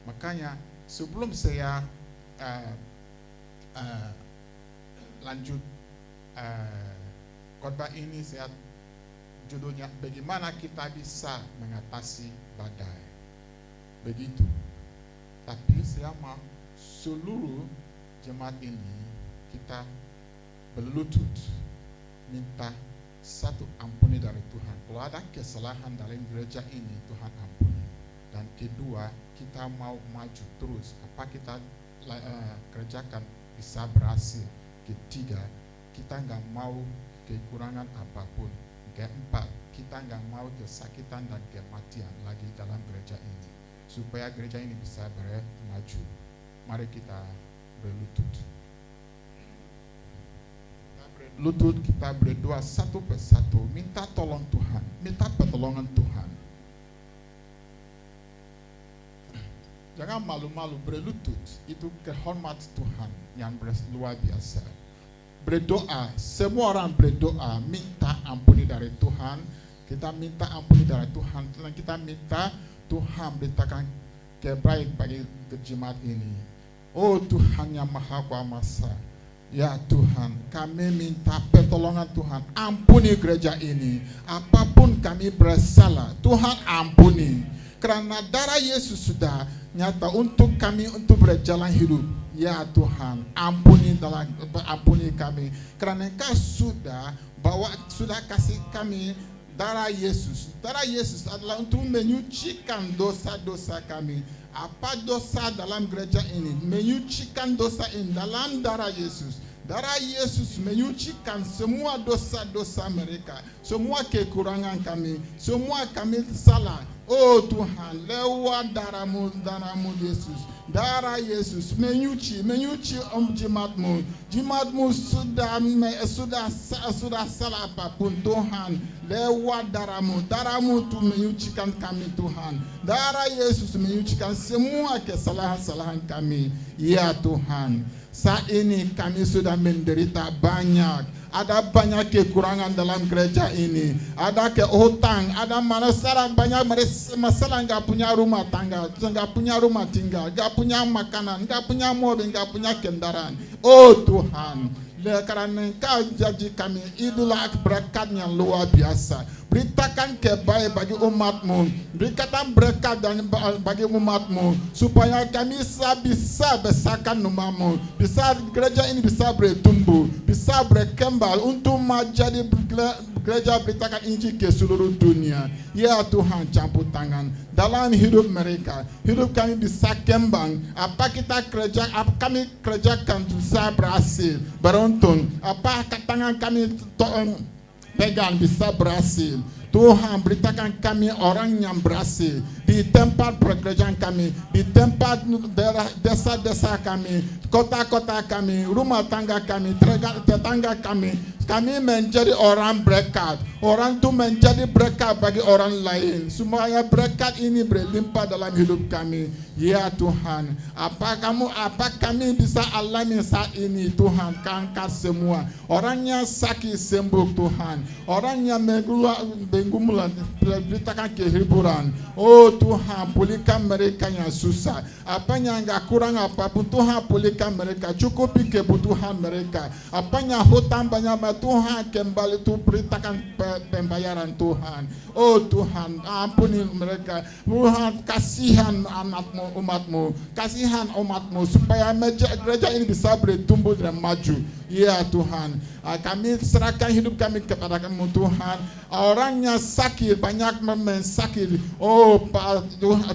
Makanya sebelum saya lanjut khotbah ini, saya judulnya bagaimana kita bisa mengatasi badai. Begitu. Tapi saya mau seluruh jemaat ini kita berlutut minta satu, ampuni dari Tuhan. Kalau ada kesalahan dalam gereja ini, Tuhan ampuni. Dan kedua, kita mau maju terus. Apa kita kerjakan bisa berhasil. Ketiga, kita nggak mau kekurangan apapun. Keempat, kita nggak mau kesakitan dan kematian lagi dalam gereja ini, supaya gereja ini bisa bermaju. Mari kita berlutut. Lutut kita berdoa satu persatu, minta tolong Tuhan, minta pertolongan Tuhan. Jangan malu-malu berlutut, itu kehormat Tuhan yang luar biasa. Berdoa, semua orang berdoa, minta ampuni dari Tuhan. Kita minta ampuni dari Tuhan, dan kita minta Tuhan beritakan kebaik bagi jemaat ini. Oh Tuhan yang Maha Kuasa, ya Tuhan, kami minta pertolongan Tuhan, ampuni gereja ini. Apapun kami bersalah, Tuhan ampuni. Karena darah Yesus sudah nyata untuk kami untuk berjalan hidup. Ya Tuhan, ampuni kami. Karena Engkau sudah kasih kami darah Yesus. Darah Yesus adalah untuk menyucikan dosa-dosa kami. Apa dosa dalam gereja ini? Menyucikan dosa ini dalam darah Yesus. Darah Yesus menyucikan semua dosa-dosa mereka, semua kekurangan kami, semua kami salah. Oh Tuhan, lewat darahmu Yesus, darah Yesus menyuci jimatmu sudah salah apapun Tuhan, lewat darahmu tu menyucikan kami Tuhan, darah Yesus menyucikan semua kesalahan kami. Ya Tuhan, saat ini kami sudah menderita banyak. Ada banyak kekurangan dalam gereja ini. Ada kehutang, ada masalah banyak masalah, nggak punya rumah tangga, nggak punya rumah tinggal, nggak punya makanan, nggak punya mobil, nggak punya kendaraan. Oh Tuhan, karena Engkau janji kami itulah berkat yang luar biasa. Beritakan kebaikan bagi umatmu, berikan berkat bagi umatmu, supaya kami bisa besarkan namamu, bisa gereja ini bisa bertumbuh, bisa berkembang untuk menjadi gereja beritakan Injil ke seluruh dunia. Ya Tuhan, campur tangan dalam hidup mereka, hidup kami bisa kembang. Apa kami kerjakan bisa berhasil, beruntung. Apa tangan kami pegang bisa berhasil. Tuhan, beritakan kami orang yang berhasil di tempat pekerjaan kami, di tempat desa-desa kami, kota-kota kami, rumah tangga kami, tetangga kami. Kami menjadi orang berkat. Orang itu menjadi berkat bagi orang lain. Supaya berkat ini berlimpah dalam hidup kami. Ya Tuhan, apa kami bisa alami saat ini Tuhan, angkat semua. Orangnya sakit sembuh Tuhan. Orangnya menggumulan, beritakan kehiburan. Oh Tuhan, pulihkan mereka yang susah. Apa yang enggak kurang apapun Tuhan, pulihkan mereka. Cukupi kebutuhan mereka. Apa yang hutang banyak Tuhan, kembali itu beritakan pembayaran Tuhan. Oh Tuhan, ampuni mereka. Tuhan, kasihan umatmu, kasihan umatmu, supaya gereja ini bisa bertumbuh dan maju. Ya Tuhan, kami serahkan hidup kami kepada kamu Tuhan. Orangnya sakit, banyak sakit. Oh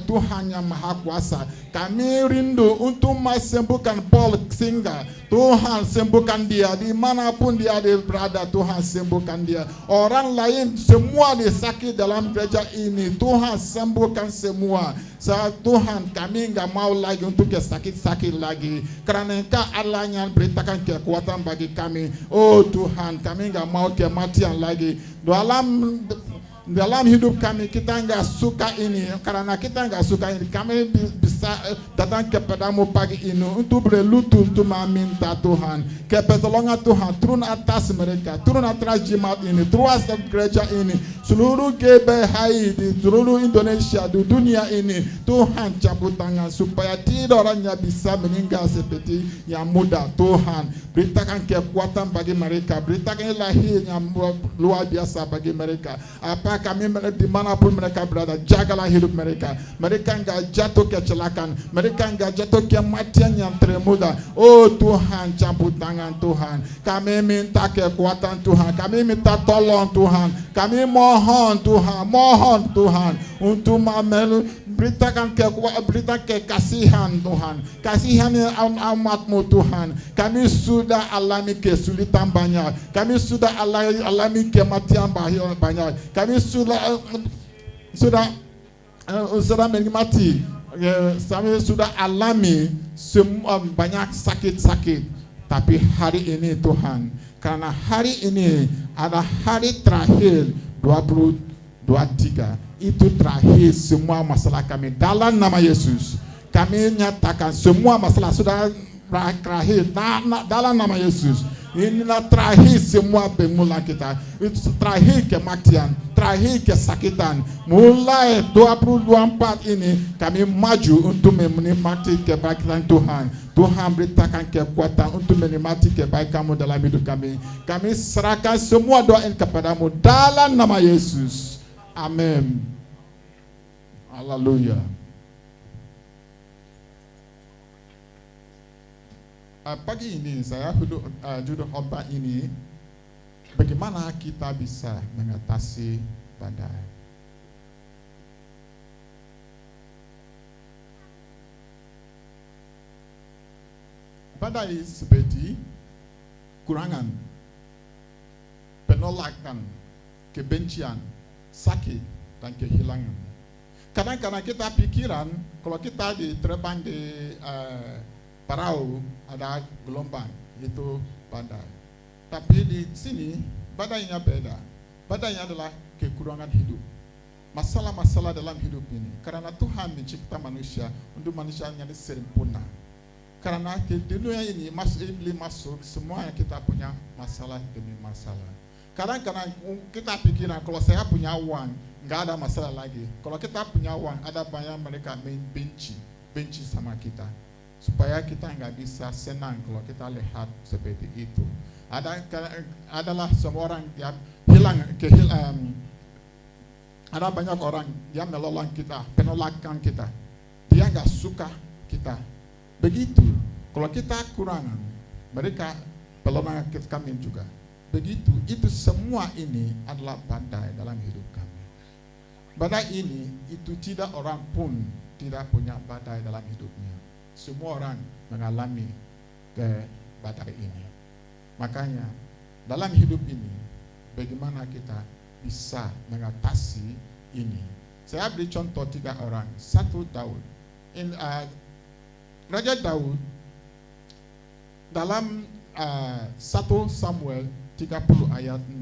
Tuhan yang Maha Kuasa, kami rindu untuk sembuhkan Paul Singa. Tuhan, sembuhkan dia dimanapun dia berada. Tuhan, sembuhkan dia. Orang lain semua disakit dalam gereja ini. Tuhan, sembuhkan semua. Saat Tuhan, kami enggak mau lagi untuk sakit-sakit lagi, karena Engkau Allah yang beritakan kekuatan bagi kami. Oh Tuhan, kami enggak mau kematian lagi. Dalam hidup kami, kita enggak suka ini. Karena kita enggak suka ini, kami bisa datang kepadamu pagi ini untuk berlutut, untuk meminta Tuhan pertolongan Tuhan. Turun atas mereka, turun atas jemaat ini, turun atas gereja ini, seluruh GBHI di seluruh Indonesia, di dunia ini. Tuhan, cabut tangan supaya tidak orangnya bisa meninggal seperti yang muda. Tuhan, beritakan kekuatan bagi mereka, beritakan lahir yang luar biasa bagi mereka. Apa kami dimanapun mereka berada, jagalah hidup mereka. Mereka enggak jatuh kecelakaan, mereka enggak jatuh kematian yang termuda. Oh Tuhan, campur tangan Tuhan. Kami minta kekuatan Tuhan, kami minta tolong Tuhan, kami mohon Tuhan untuk beritakan kekasihan Tuhan, kasihan amatmu Tuhan. Kami sudah alami kesulitan banyak, kami sudah alami kematian banyak, kami sudah menikmati, kami sudah alami semua banyak sakit-sakit. Tapi hari ini Tuhan, karena hari ini ada hari terakhir 2023, itu terakhir semua masalah kami dalam nama Yesus. Kami nyatakan semua masalah sudah terakhir dalam nama Yesus. Inilah terakhir semua permulaan kita. Itu terakhir kematian, terakhir kesakitan. Mulai 2024 ini kami maju untuk menikmati kebaikan Tuhan. Tuhan, beritakan kekuatan untuk menikmati kebaikan-Mu dalam hidup kami. Kami serahkan semua doa ini kepadamu dalam nama Yesus. Amin. Haleluya. Pagi ini saya judul khotbah ini, bagaimana kita bisa mengatasi badai. Badai seperti kurangan, penolakan, kebencian, sakit, dan kehilangan. kadang-kadang kita pikiran kalau kita terbang di perahu ada gelombang, itu badai. Tapi di sini badainya beda. Badainya adalah kekurangan hidup. Masalah-masalah dalam hidup ini. Karena Tuhan mencipta manusia untuk manusia yang sempurna. Karena di dunia ini masuk semua kita punya masalah demi masalah. Kadang-kadang kita pikiran kalau saya punya uang nggak ada masalah lagi. Kalau kita punya uang ada banyak mereka benci sama kita. Supaya kita nggak bisa senang kalau kita lihat seperti itu. Adalah semua orang yang ada banyak orang yang penolakan kita. Dia nggak suka kita. Begitu. Kalau kita kurangan, mereka penolakan kami juga. Begitu. Itu semua ini adalah badai dalam hidup kami. Badai ini itu tidak orang pun tidak punya badai dalam hidupnya. Semua orang mengalami badai ini. Makanya dalam hidup ini bagaimana kita bisa mengatasi ini. Saya beri contoh 3 orang. Satu Daud. Raja Daud dalam 1 Samuel 30 ayat 6.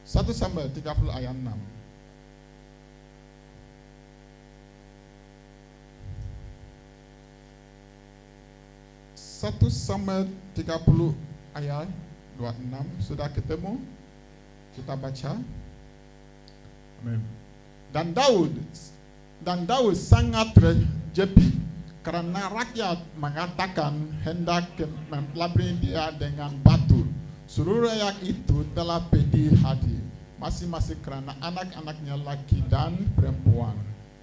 1 Samuel 30 ayat 6. 1 Samuel 30 ayat 26. Sudah ketemu? Kita baca. Amin. Dan Daud sangat terjepit karena rakyat mengatakan hendak melabari dia dengan batu. Seluruh rakyat itu telah pedih hati, masing-masing karena anak-anaknya laki dan perempuan.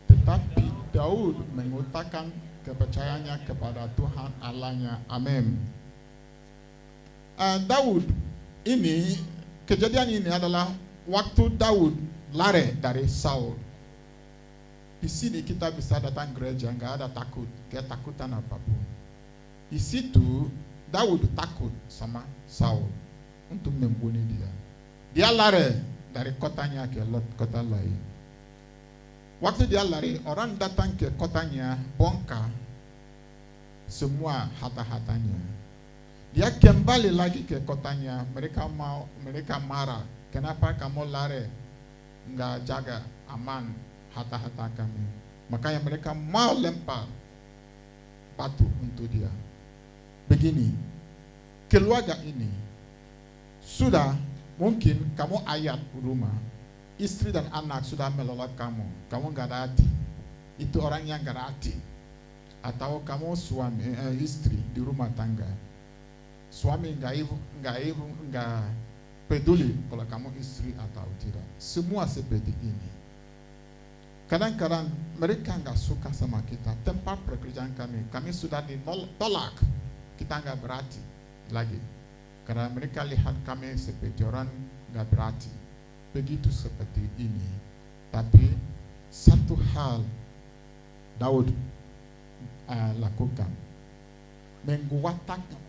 Tetapi Daud mengutarakan kepercayaannya kepada Tuhan Allahnya. Amin. Daud ini, kejadian ini adalah waktu Daud lari dari Saul. Di sini kita bisa datang gereja, nggak ada ketakutan apapun. Di situ Daud takut sama Saul untuk membunuh dia. Dia lari dari kotanya ke kota lain. Waktu dia lari, orang datang ke kotanya, bongkar semua harta-hartanya. Dia kembali lagi ke kotanya, mereka marah. Kenapa kamu lari? Nggak jaga aman harta-harta kami. Makanya mereka mau lempar batu untuk dia. Begini, keluarga ini sudah mungkin kamu ayat rumah, istri dan anak sudah melolak kamu nggak ada hati. Itu orang yang nggak ada hati. Atau kamu suami istri di rumah tangga, suami nggak peduli kalau kamu istri atau tidak. Semua seperti ini. Kadang-kadang mereka nggak suka sama kita. Tempat pekerjaan kami sudah ditolak. Kita nggak berarti lagi. Karena mereka lihat kami seperti orang nggak berarti. Begitu seperti ini. Tapi satu hal Daud lakukan,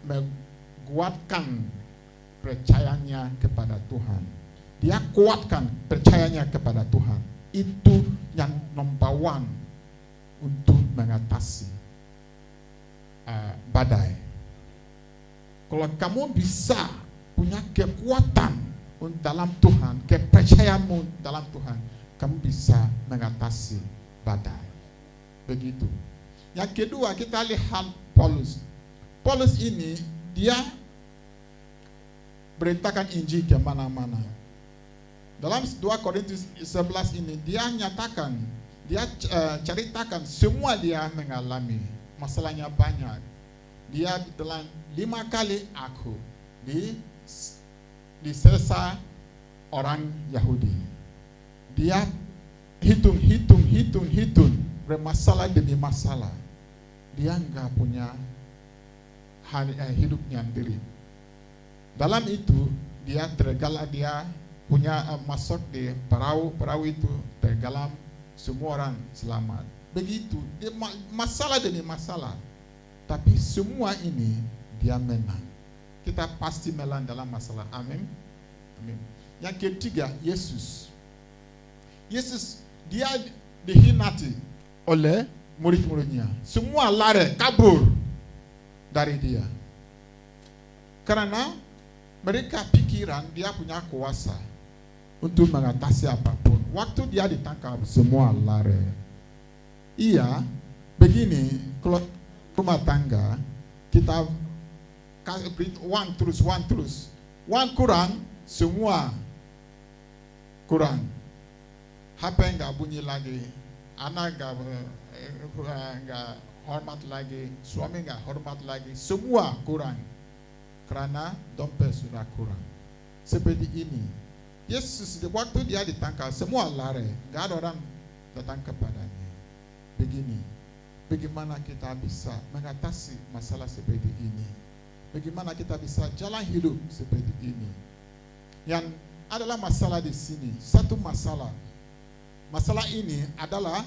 menguatkan percayanya kepada Tuhan. Dia kuatkan percayanya kepada Tuhan. Itu yang nomor 1 untuk mengatasi badai. Kalau kamu bisa punya kekuatan dalam Tuhan, kepercayaanmu dalam Tuhan, kamu bisa mengatasi badai. Begitu. Yang kedua, kita lihat Paulus. Paulus ini dia beritakan Injil ke mana-mana. Dalam 2 Korintus 11 ini dia nyatakan, dia ceritakan semua dia mengalami. Masalahnya banyak. Dia dalam 5 kali aku diselesa orang Yahudi. Dia hitung bermasalah demi masalah. Dia enggak punya hidupnya sendiri. Dalam itu dia tergalam, dia punya masuk di perahu itu tergalam, semua orang selamat. Begitu, dia masalah demi masalah. Tapi semua ini dia menang. Kita pasti menang dalam masalah. Amin. Amin. Yang ketiga, Yesus dia dihinati oleh murid-muridnya. Semua lari, kabur dari dia. Karena mereka pikiran dia punya kuasa untuk mengatasi apapun. Waktu dia ditangkap, semua lari. Iya, begini, kalau rumah tangga, kita one terus. One kurang, semua kurang. HP nggak bunyi lagi, anak nggak hormat lagi, suami nggak hormat lagi, semua kurang. Karena dompet sudah kurang. Seperti ini, Yesus waktu dia ditangkap, semua lari, nggak ada orang datang kepadanya. Begini, bagaimana kita bisa mengatasi masalah seperti ini? Bagaimana kita bisa jalan hidup seperti ini? Yang adalah masalah di sini, satu masalah. Masalah ini adalah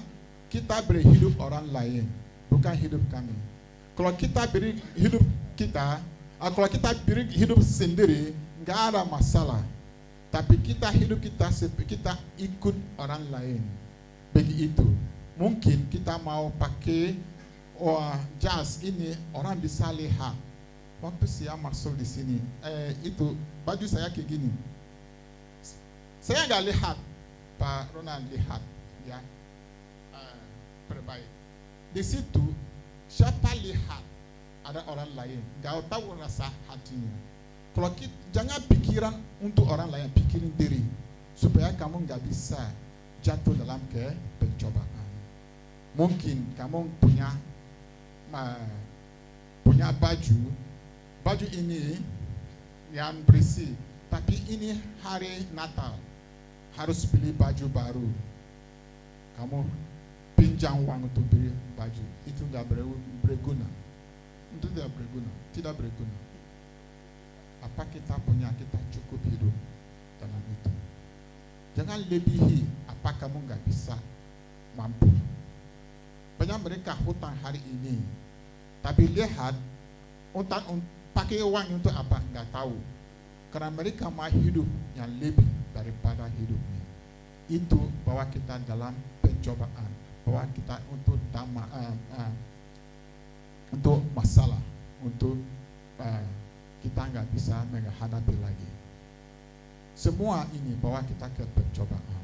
kita beri hidup orang lain, bukan hidup kami. Kalau kita beri hidup kita, kalau kita beri hidup sendiri, nggak ada masalah. Tapi kita hidup kita ikut orang lain. Begitu. Mungkin kita mau pakai jas ini, orang bisa lihat. Waktu saya masuk di sini, itu baju saya kayak gini. Saya nggak lihat, Pak Ronald lihat, ya, perbaik. Di situ siapa lihat ada orang lain, nggak tahu rasa hatinya. Kalau kita, jangan pikiran untuk orang lain, pikirin diri supaya kamu nggak bisa jatuh dalam pencobaan. Mungkin kamu punya baju ini yang bersih, tapi ini hari Natal harus beli baju baru. Kamu pinjam uang untuk beli baju, itu nggak berguna. Itu tidak berguna. Apa kita punya, kita cukup hidup dalam itu. Jangan lebihi apa kamu nggak bisa mampu. Banyak mereka hutang hari ini, tapi lihat hutang pakai uang untuk apa, nggak tahu. Karena mereka mau hidup yang lebih daripada hidupnya. Itu bawa kita dalam pencobaan, bawa kita untuk untuk masalah, untuk kita nggak bisa menghadapi lagi. Semua ini bawa kita ke pencobaan,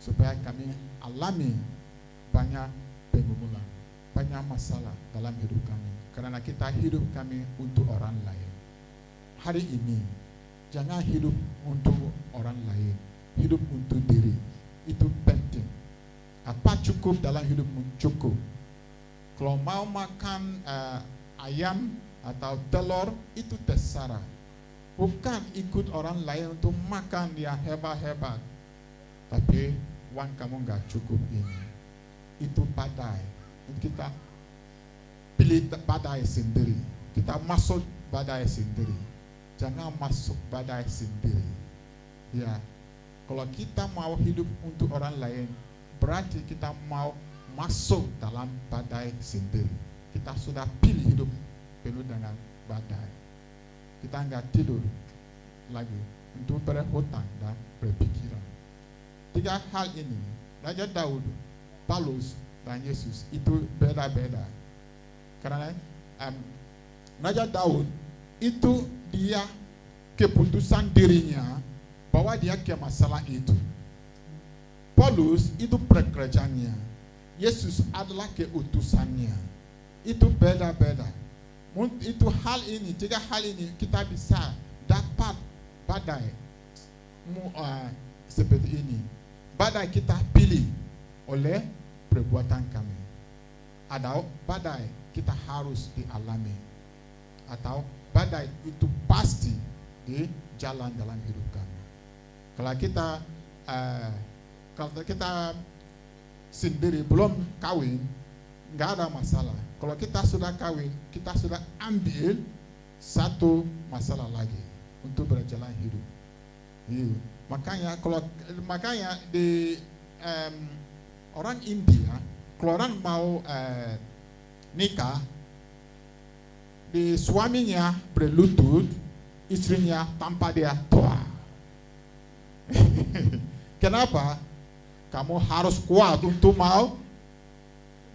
supaya kami alami banyak pergumulan, banyak masalah dalam hidup kami. Karena kita hidup kami untuk orang lain. Hari ini, jangan hidup untuk orang lain, hidup untuk diri. Itu penting. Apa cukup dalam hidupmu? Cukup. Kalau mau makan ayam atau telur, itu terserah. Bukan ikut orang lain untuk makan yang hebat-hebat. Tapi uang kamu nggak cukup ini. Itu badai. Kita pilih badai sendiri. Kita masuk badai sendiri. Jangan masuk badai sendiri. Ya, kalau kita mau hidup untuk orang lain, berarti kita mau masuk dalam badai sendiri. Kita sudah pilih hidup penuh dengan badai. Kita nggak tidur lagi untuk berhutang dan berpikiran. Tiga hal ini, Raja Daud, Paulus, dan Yesus itu beda-beda. Karena Raja Daud itu dia keputusan dirinya bahwa dia ke masalah itu. Paulus itu pekerjaannya. Yesus adalah keutusannya. Itu beda-beda. Itu hal ini, tiga hal ini kita bisa dapat badai seperti ini. Badai kita pilih oleh perbuatan kami. Atau badai kita harus dialami. Atau badai itu pasti di jalan dalam hidup kami. Kalau kita sendiri belum kawin, nggak ada masalah. Kalau kita sudah kawin, kita sudah ambil satu masalah lagi untuk berjalan hidup. Makanya di orang India, kalau orang mau nikah, di suaminya berlutut, istrinya tanpa dia tua. Kenapa? kamu harus kuat untuk mau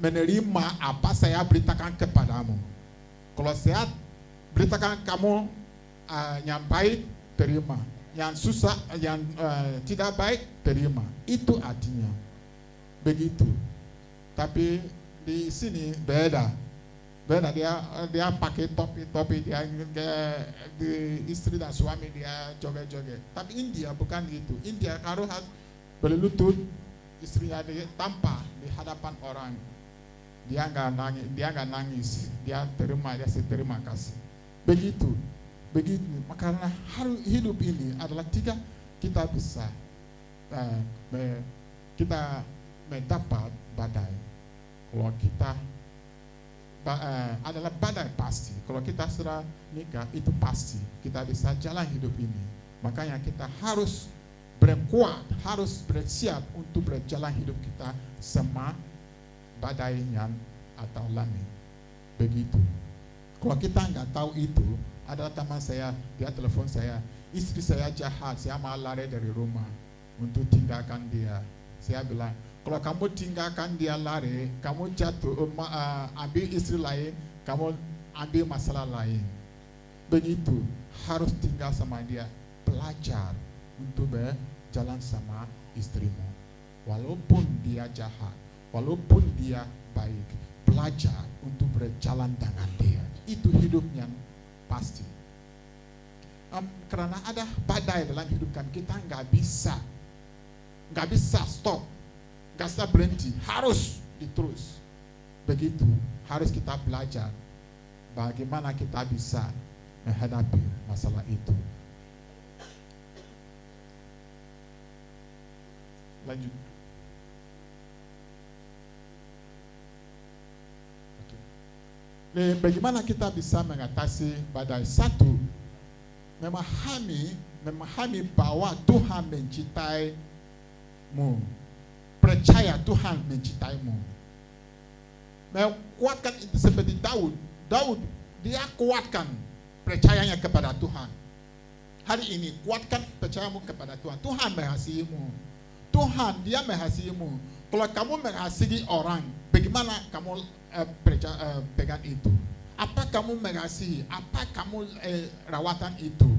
menerima apa saya beritakan kepadamu. Kalau saya beritakan kamu yang baik, terima. Yang susah, yang tidak baik, terima. Itu artinya. Begitu. Tapi di sini beda. Beda, dia pakai topi, dia di istri dan suami dia joget-joget. Tapi India bukan gitu. India harus berlutut, istrinya dia tanpa di hadapan orang. Dia nggak nangis, dia terima kasih. Begitu. Karena harus hidup ini adalah tiga, kita bisa kita mendapat badai. Kalau kita adalah badai pasti. Kalau kita sudah nikah itu pasti kita bisa jalan hidup ini. Makanya kita harus berkuat, harus bersiap untuk berjalan hidup kita sama badai yang atau langit. Begitu. Kalau kita nggak tahu itu, ada teman saya, dia telepon saya, istri saya jahat, saya mau lari dari rumah untuk tinggalkan dia. Saya bilang, kalau kamu tinggalkan dia lari, kamu jatuh, ambil istri lain, kamu ambil masalah lain. Begitu, harus tinggal sama dia, belajar untuk berjalan sama istrimu. Walaupun dia jahat, walaupun dia baik, belajar untuk berjalan dengan dia. Itu hidupnya pasti. Karena ada badai dalam hidup kami, kita nggak bisa stop, nggak bisa berhenti, harus diterus. Begitu, harus kita belajar bagaimana kita bisa menghadapi masalah itu. Lanjut. Bagaimana kita bisa mengatasi badai? Satu, memahami bahwa Tuhan mencintaimu, percaya Tuhan mencintaimu. Kuatkan itu seperti Daud dia kuatkan percayanya kepada Tuhan. Hari ini kuatkan percayamu kepada Tuhan. Tuhan mengasihimu. Tuhan dia mengasihimu. Kalau kamu mengasihi orang, bagaimana kamu pegang itu? Apa kamu mengasihi? Apa kamu rawatan itu?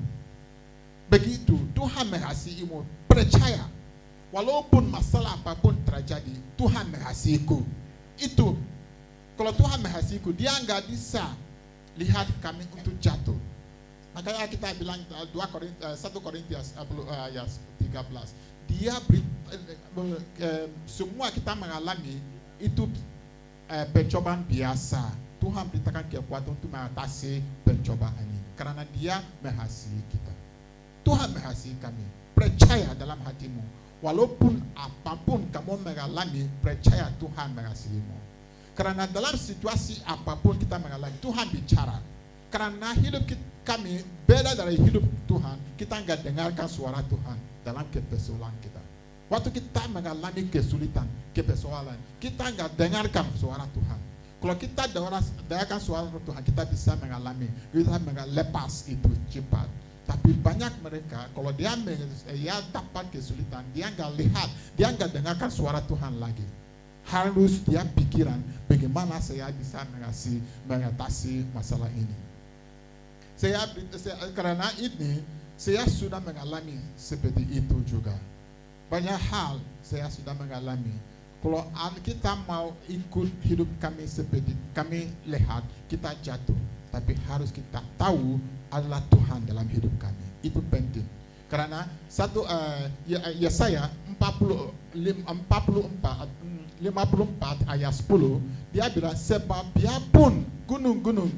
Begitu, Tuhan mengasihimu. Percaya, walaupun masalah apapun terjadi, Tuhan mengasihiku. Itu, kalau Tuhan mengasihiku, dia nggak bisa lihat kami untuk jatuh. Makanya kita bilang 1 Korintias ayat 13. Dia semua kita mengalami itu pencobaan biasa. Tuhan berikan kekuatan untuk mengatasi pencobaan ini karena dia mengasihi kita. Tuhan mengasihi kami. Percaya dalam hatimu, walaupun apapun kamu mengalami, percaya Tuhan mengasihimu. Karena dalam situasi apapun kita mengalami, Tuhan bicara. Karena hidup kami beda dari hidup Tuhan, kita nggak dengarkan suara Tuhan dalam kepersoalan kita. Waktu kita mengalami kesulitan, kepersoalan, kita nggak dengarkan suara Tuhan. Kalau kita dengarkan suara Tuhan, kita bisa mengalami, kita lepas itu cepat. Tapi banyak mereka, kalau dia dapat kesulitan, dia nggak lihat, dia nggak dengarkan suara Tuhan lagi. Harus dia pikiran, bagaimana saya bisa mengatasi masalah ini. Karena ini, saya sudah mengalami seperti itu juga. Banyak hal saya sudah mengalami. Kalau kita mau ikut hidup kami seperti kami lihat, kita jatuh. Tapi harus kita tahu adalah Tuhan dalam hidup kami. Itu penting. Karena Yesaya 54 ayat 10, dia bilang, sebab biarpun gunung-gunung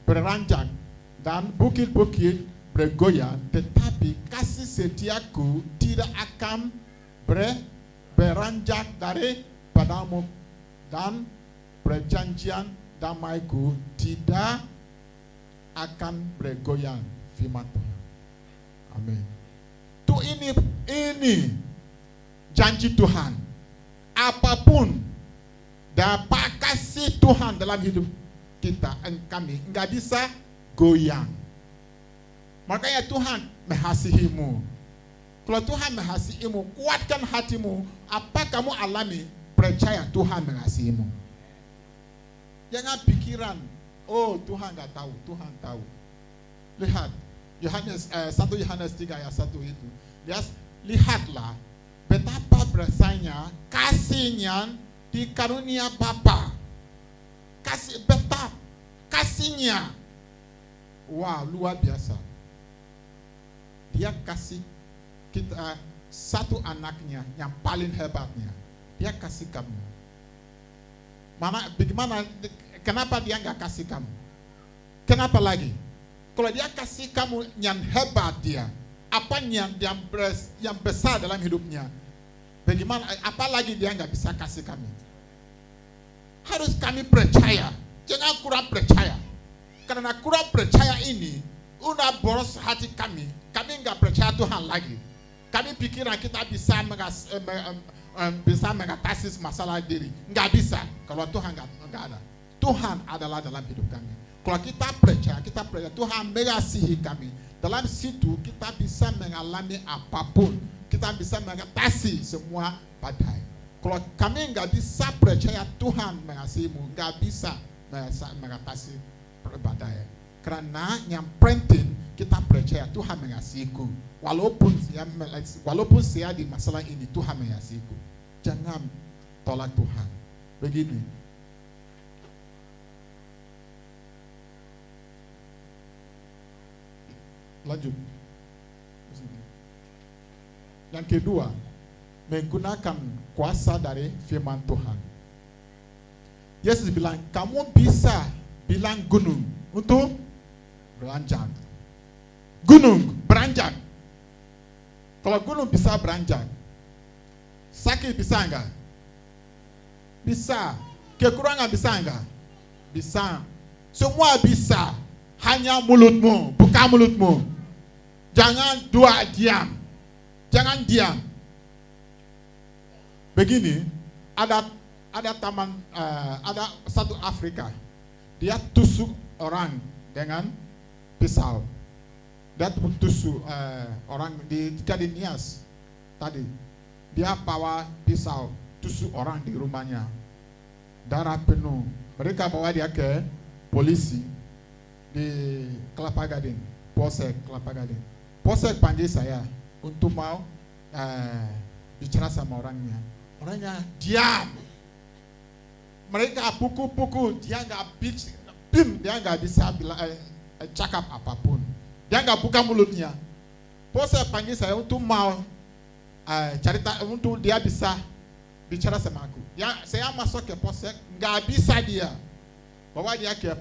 beranjak dan bukit-bukit bergoyang, tetapi kasih setiaku tidak akan beranjak daripadamu, dan perjanjian damaiku tidak akan bergoyang. Firman Tuhan. Amin. Tuh ini janji Tuhan. Apapun dapat kasih Tuhan dalam hidup kita, kami nggak bisa goyang. Makanya Tuhan mengasihimu. Kalau Tuhan mengasihimu, kuatkan hatimu. Apa kamu alami, percaya Tuhan mengasihimu. Jangan pikiran, oh Tuhan nggak tahu, Tuhan tahu. Lihat, Yohanes 1 Yohanes 3 ayat 1 itu. Lihatlah betapa besarnya kasihnya di karunia Bapa. Kasihnya. Wah, luar biasa. Dia kasih kita satu anaknya yang paling hebatnya. Dia kasih kamu. Bagaimana? Kenapa dia nggak kasih kamu? Kenapa lagi? Kalau dia kasih kamu yang hebat dia, apa yang besar dalam hidupnya? Bagaimana? Apalagi dia nggak bisa kasih kami? Harus kami percaya. Jangan kurang percaya. Karena kurang percaya ini udah boros hati kami. Kami nggak percaya Tuhan lagi. Kami pikiran kita bisa mengatasi masalah diri. Nggak bisa kalau Tuhan nggak ada. Tuhan adalah dalam hidup kami. Kalau kita percaya Tuhan mengasihi kami. Dalam situ kita bisa mengalami apapun. Kita bisa mengatasi semua badai. Kalau kami nggak bisa percaya Tuhan mengasihimu, nggak bisa mengatasi badai. Karena yang penting kita percaya Tuhan mengasihiku. Walaupun saya di masalah ini, Tuhan mengasihiku. Jangan tolak Tuhan. Begini. Lanjut. Yang kedua, menggunakan kuasa dari firman Tuhan. Yesus bilang, kamu bisa bilang gunung untuk beranjak. Gunung beranjak. Kalau gunung bisa beranjak, sakit bisa enggak? Bisa. Kekurangan bisa enggak? Bisa. Semua bisa. Hanya mulutmu, buka mulutmu. Jangan diam. Jangan diam. Begini, ada satu Afrika. Dia tusuk orang dengan pisau. Dia tusuk orang di Nias tadi. Dia bawa pisau, tusuk orang di rumahnya. Darah penuh. Mereka bawa dia ke polisi di Kelapa Gading, Polsek Kelapa Gading. Polsek panggil saya untuk mau bicara sama orangnya. Orangnya diam. Mereka pukul-pukul, dia nggak bisa cakap apapun. Dia nggak buka mulutnya. Polsek panggil saya untuk mau untuk dia bisa bicara sama aku. Saya masuk ke Polsek, nggak bisa dia. Bawa dia ke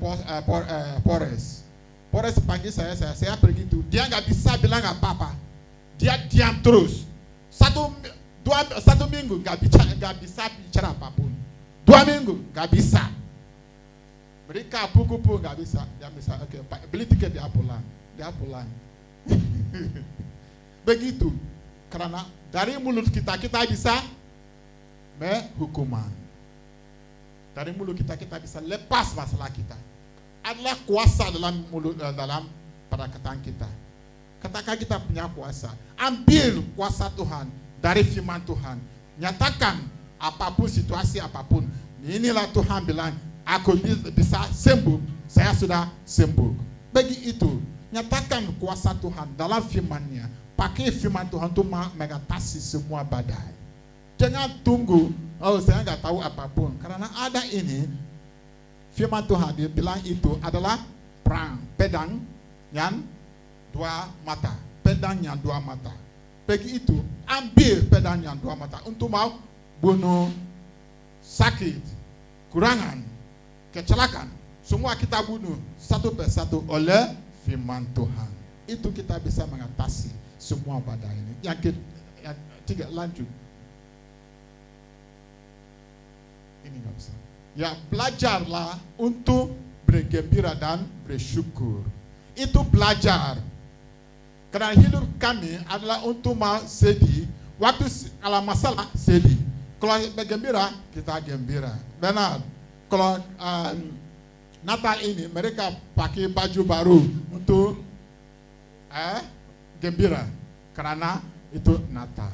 Polres. Polres panggil saya pergi itu. Dia nggak bisa bilang apa-apa. Dia diam terus. Satu minggu nggak bisa bicara apapun. 2 minggu nggak bisa. Mereka pukul nggak bisa. Dia bisa, oke, beli tiket dia pulang. Begitu. Karena dari mulut kita bisa hukuman. Dari mulut kita bisa lepas masalah kita. Adalah kuasa dalam mulut, dalam perkataan kita. Katakan kita punya kuasa. Ambil kuasa Tuhan dari firman Tuhan. Nyatakan apapun situasi apapun. Inilah Tuhan bilang, aku bisa sembuh. Saya sudah sembuh. Begitu. Nyatakan kuasa Tuhan dalam firman-Nya. Pakai firman Tuhan untuk mengatasi semua badai. Jangan tunggu, saya nggak tahu apapun. Karena ada ini, firman Tuhan dia bilang itu adalah pedang yang 2 mata. Pedang yang 2 mata. Begitu, ambil pedang yang 2 mata untuk mau bunuh, sakit, kurangan, kecelakaan. Semua kita bunuh satu persatu oleh firman Tuhan. Itu kita bisa mengatasi semua badai ini. Yang ketiga, lanjut. Ini nggak bisa. Ya, belajarlah untuk bergembira dan bersyukur. Itu belajar. Karena hidup kami adalah untuk mau sedih. Waktu kalau masalah sedih. Kalau bergembira, kita gembira. Benar. Kalau Natal ini mereka pakai baju baru untuk gembira. Karena itu Natal.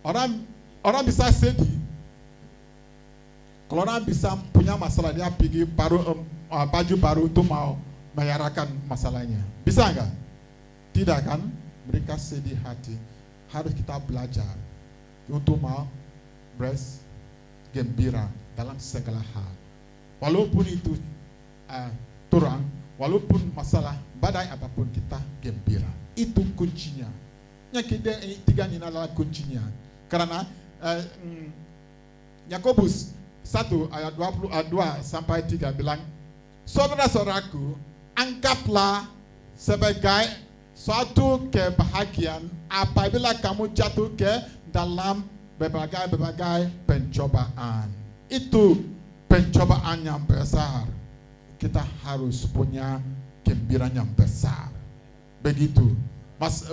Orang bisa sedih. Kalau orang bisa punya masalah, dia pergi baju baru itu mau menyerahkan masalahnya. Bisa enggak? Tidak kan? Mereka sedih hati. Harus kita belajar untuk mau bergembira dalam segala hal. Walaupun itu turang, walaupun masalah badai apapun, kita gembira. Itu kuncinya. Yang tiga ini adalah kuncinya. Karena Yakobus 1 ayat 22 sampai 3 bilang, saudara-saudaraku, anggaplah sebagai suatu kebahagiaan apabila kamu jatuh ke dalam berbagai pencobaan. Itu pencobaan yang besar. Kita harus punya gembira yang besar. Begitu.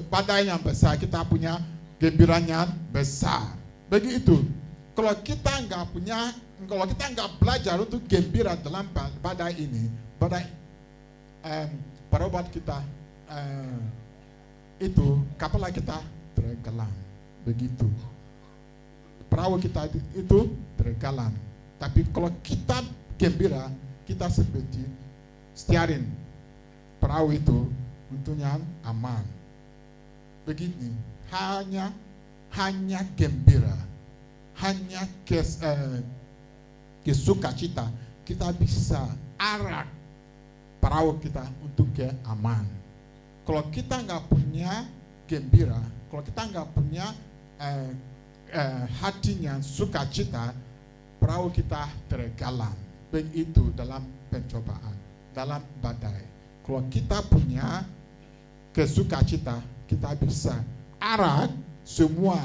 Badai yang besar, kita punya gembira yang besar. Begitu. Kalau kita nggak belajar untuk gembira dalam badai ini, perobat kita itu kapal kita tergelam. Begitu. Perahu kita itu tergelam. Tapi kalau kita gembira, kita seperti steering perahu itu untuk yang aman. Begini, hanya gembira, hanya sukacita, kita bisa arah perahu kita untuk ke aman. Kalau kita nggak punya gembira, kalau kita nggak punya hatinya sukacita, perahu kita tergelam. Begitu dalam pencobaan, dalam badai. Kalau kita punya kesukacita, kita bisa arah semua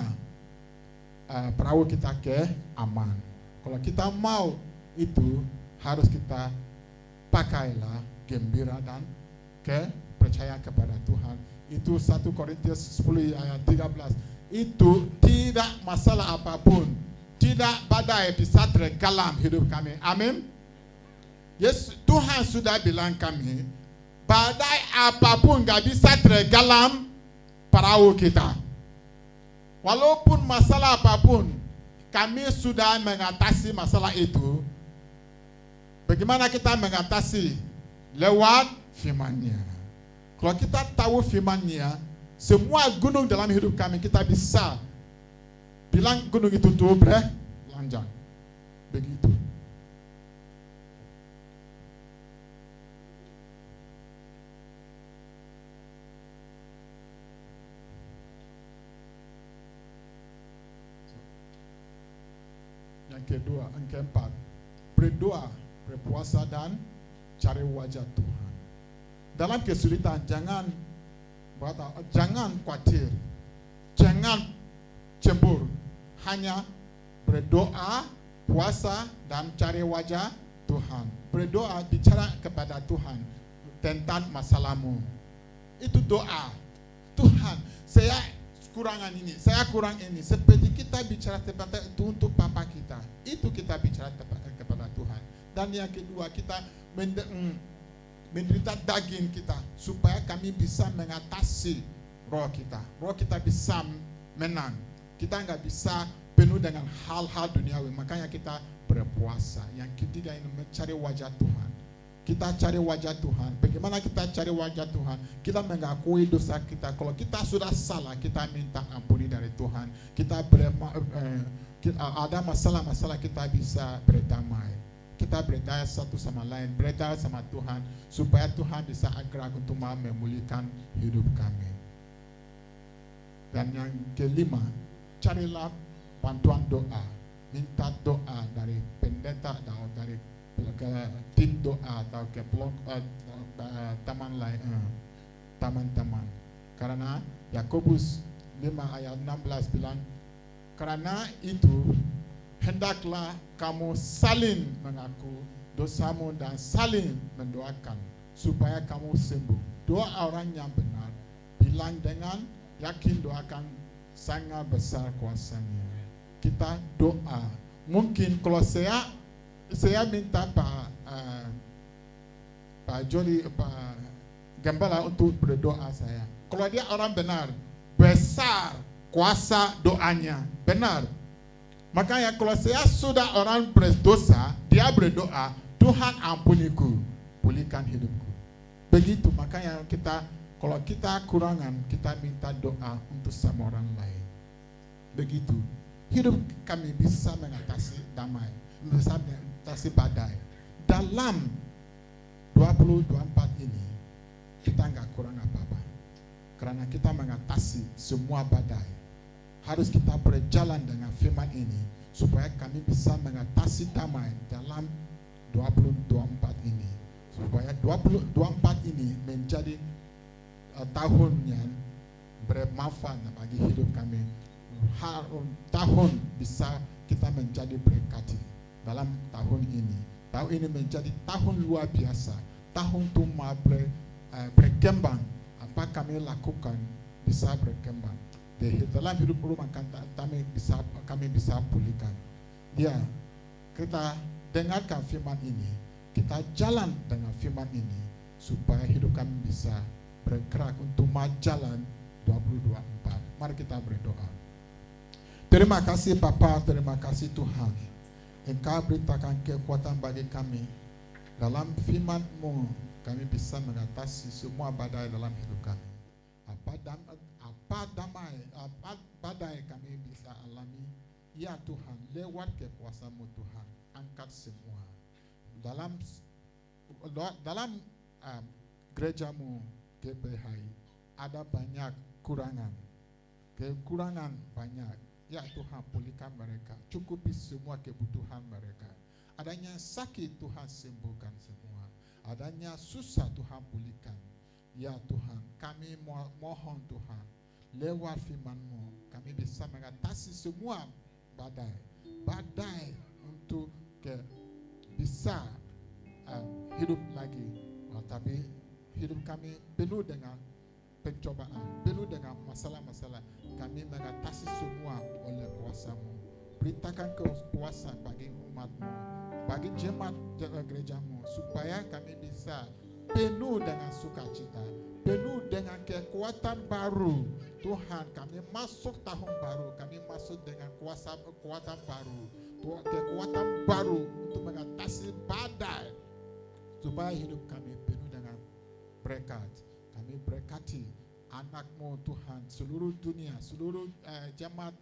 perahu kita ke aman. Kalau kita mau itu, harus kita pakailah gembira dan percaya kepada Tuhan. Itu 1 Korintus 10 ayat 13. Itu tidak masalah apapun, tidak badai bisa tergelam hidup kami. Amin. Yes, Tuhan sudah bilang kami, badai apapun gak bisa tergelam perahu kita. Walaupun masalah apapun, kami sudah mengatasi masalah itu. Bagaimana kita mengatasi? Lewat firman-Nya. Kalau kita tahu firman-Nya, semua gunung dalam hidup kami kita bisa bilang gunung itu tuh berlanjang. Begitu. Yang kedua, yang keempat, berdoa, berpuasa dan cari wajah Tuhan. Dalam kesulitan jangan khawatir, jangan cemburu, hanya berdoa, puasa dan cari wajah Tuhan. Berdoa, bicara kepada Tuhan tentang masalahmu. Itu doa. Tuhan, saya kurangan ini, saya kurang ini. Seperti kita bicara kepada itu untuk Papa kita, itu kita bicara kepada Tuhan. Dan yang kedua, kita menderita daging kita supaya kami bisa mengatasi roh kita. Roh kita bisa menang. Kita nggak bisa penuh dengan hal-hal duniawi. Makanya kita berpuasa. Yang ketiga ini mencari wajah Tuhan. Kita cari wajah Tuhan. Bagaimana kita cari wajah Tuhan? Kita mengakui dosa kita. Kalau kita sudah salah, kita minta ampuni dari Tuhan. Kita ada masalah-masalah, kita bisa berdamai. Kita berdaya satu sama lain, berdaya sama Tuhan, supaya Tuhan bisa gerak untuk memulihkan hidup kami. Dan yang kelima, carilah bantuan doa. Minta doa dari pendeta atau dari tim doa atau ke blog teman-teman. Karena Yakobus 5 ayat 16 bilang, karena itu hendaklah kamu saling mengaku dosamu dan saling mendoakan supaya kamu sembuh. Doa orang yang benar bilang dengan yakin doakan sangat besar kuasanya. Kita doa. Mungkin kalau saya minta Pak Joli, Pak Gembala untuk berdoa saya. Kalau dia orang benar, besar kuasa doanya. Benar. Makanya kalau saya sudah orang berdosa, dia berdoa, Tuhan ampuniku, pulihkan hidupku. Begitu, makanya kalau kita kurangan, kita minta doa untuk sama orang lain. Begitu, hidup kami bisa mengatasi damai, bisa mengatasi badai. Dalam 2024 ini, kita nggak kurang apa-apa. Karena kita mengatasi semua badai. Harus kita berjalan dengan firman ini supaya kami bisa mengatasi damai dalam 2024 ini. Supaya 2024 ini menjadi tahun yang bermanfaat bagi hidup kami. Tahun bisa kita menjadi berkati dalam tahun ini. Tahun ini menjadi tahun luar biasa. Tahun itu berkembang. Apa kami lakukan bisa berkembang. Dalam hidup rumah kami bisa pulihkan. Ya, kita dengarkan firman ini, kita jalan dengan firman ini supaya hidup kami bisa bergerak untuk jalan 2024. Mari kita berdoa. Terima kasih Bapa, terima kasih Tuhan. Engkau beritakan kekuatan bagi kami. Dalam firman-Mu kami bisa mengatasi semua badai dalam hidup kami. Apa badai kami bisa alami, ya Tuhan, lewat kekuasaan-Mu Tuhan, angkat semua. Dalam gereja-Mu GPHI ada banyak kekurangan banyak. Ya Tuhan, pulihkan mereka, cukupi semua kebutuhan mereka. Adanya sakit, Tuhan sembuhkan semua. Adanya susah, Tuhan pulihkan. Ya Tuhan, kami mohon Tuhan, lewat firman-Mu kami bisa mengatasi semua badai untuk bisa hidup lagi. Tapi hidup kami penuh dengan pencobaan, penuh dengan masalah-masalah. Kami mengatasi semua oleh kuasa-Mu. Beritakan kekuasaan bagi umat-Mu, bagi jemaat gereja-Mu, supaya kami bisa penuh dengan sukacita, penuh dengan kekuatan baru. Tuhan, kami masuk tahun baru, kami masuk dengan kekuatan baru, kekuatan baru untuk mengatasi badai, supaya hidup kami penuh dengan berkat. Kami berkati anak-Mu Tuhan, seluruh dunia, seluruh jemaat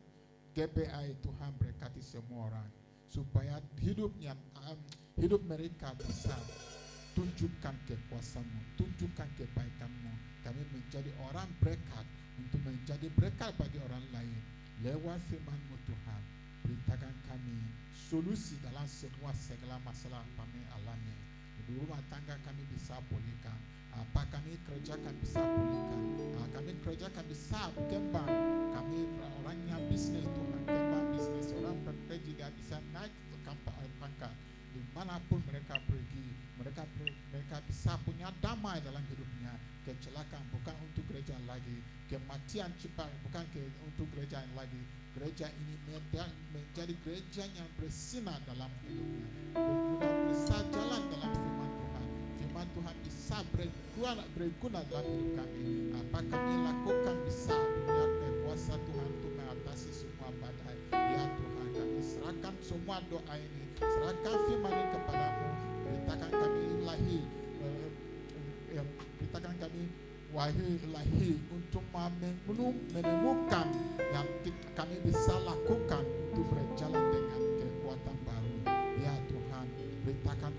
GPI Tuhan, berkati semua orang supaya hidup mereka bisa tunjukkan kekuasaan-Mu, tunjukkan kebaikan-Mu. Kami menjadi orang berkat untuk menjadi berkat bagi orang lain lewat firman-Mu Tuhan. Beritakan kami solusi dalam segala masalah kami alami. Di rumah tangga kami bisa pulihkan. Apa kami kerjakan bisa pulihkan. Kami kerjakan bisa berkembang. Kami orangnya bisnis Tuhan, kembang bisnis. Orang bekerja juga bisa naik ke pangkat. Dimanapun mereka pergi, mereka bisa punya damai dalam hidupnya. Kecelakaan bukan untuk gereja lagi, kematian cepat bukan untuk gereja lagi. Gereja ini menjadi gereja yang bersinar dalam hidupnya. Bisa jalan dalam firman Tuhan. Firman Tuhan bisa berguna dalam hidup kami. Apa kami lakukan bisa punya kuasa Tuhan untuk mengatasi semua badai. Ya Tuhan, kami serahkan semua doa ini, serahkan firman ini kepadamu. Beritakan kami ilahi, beritakan kami wahyu ilahi untuk menemukan yang kami bisa lakukan untuk berjalan dengan kekuatan baru. Ya Tuhan, beritakan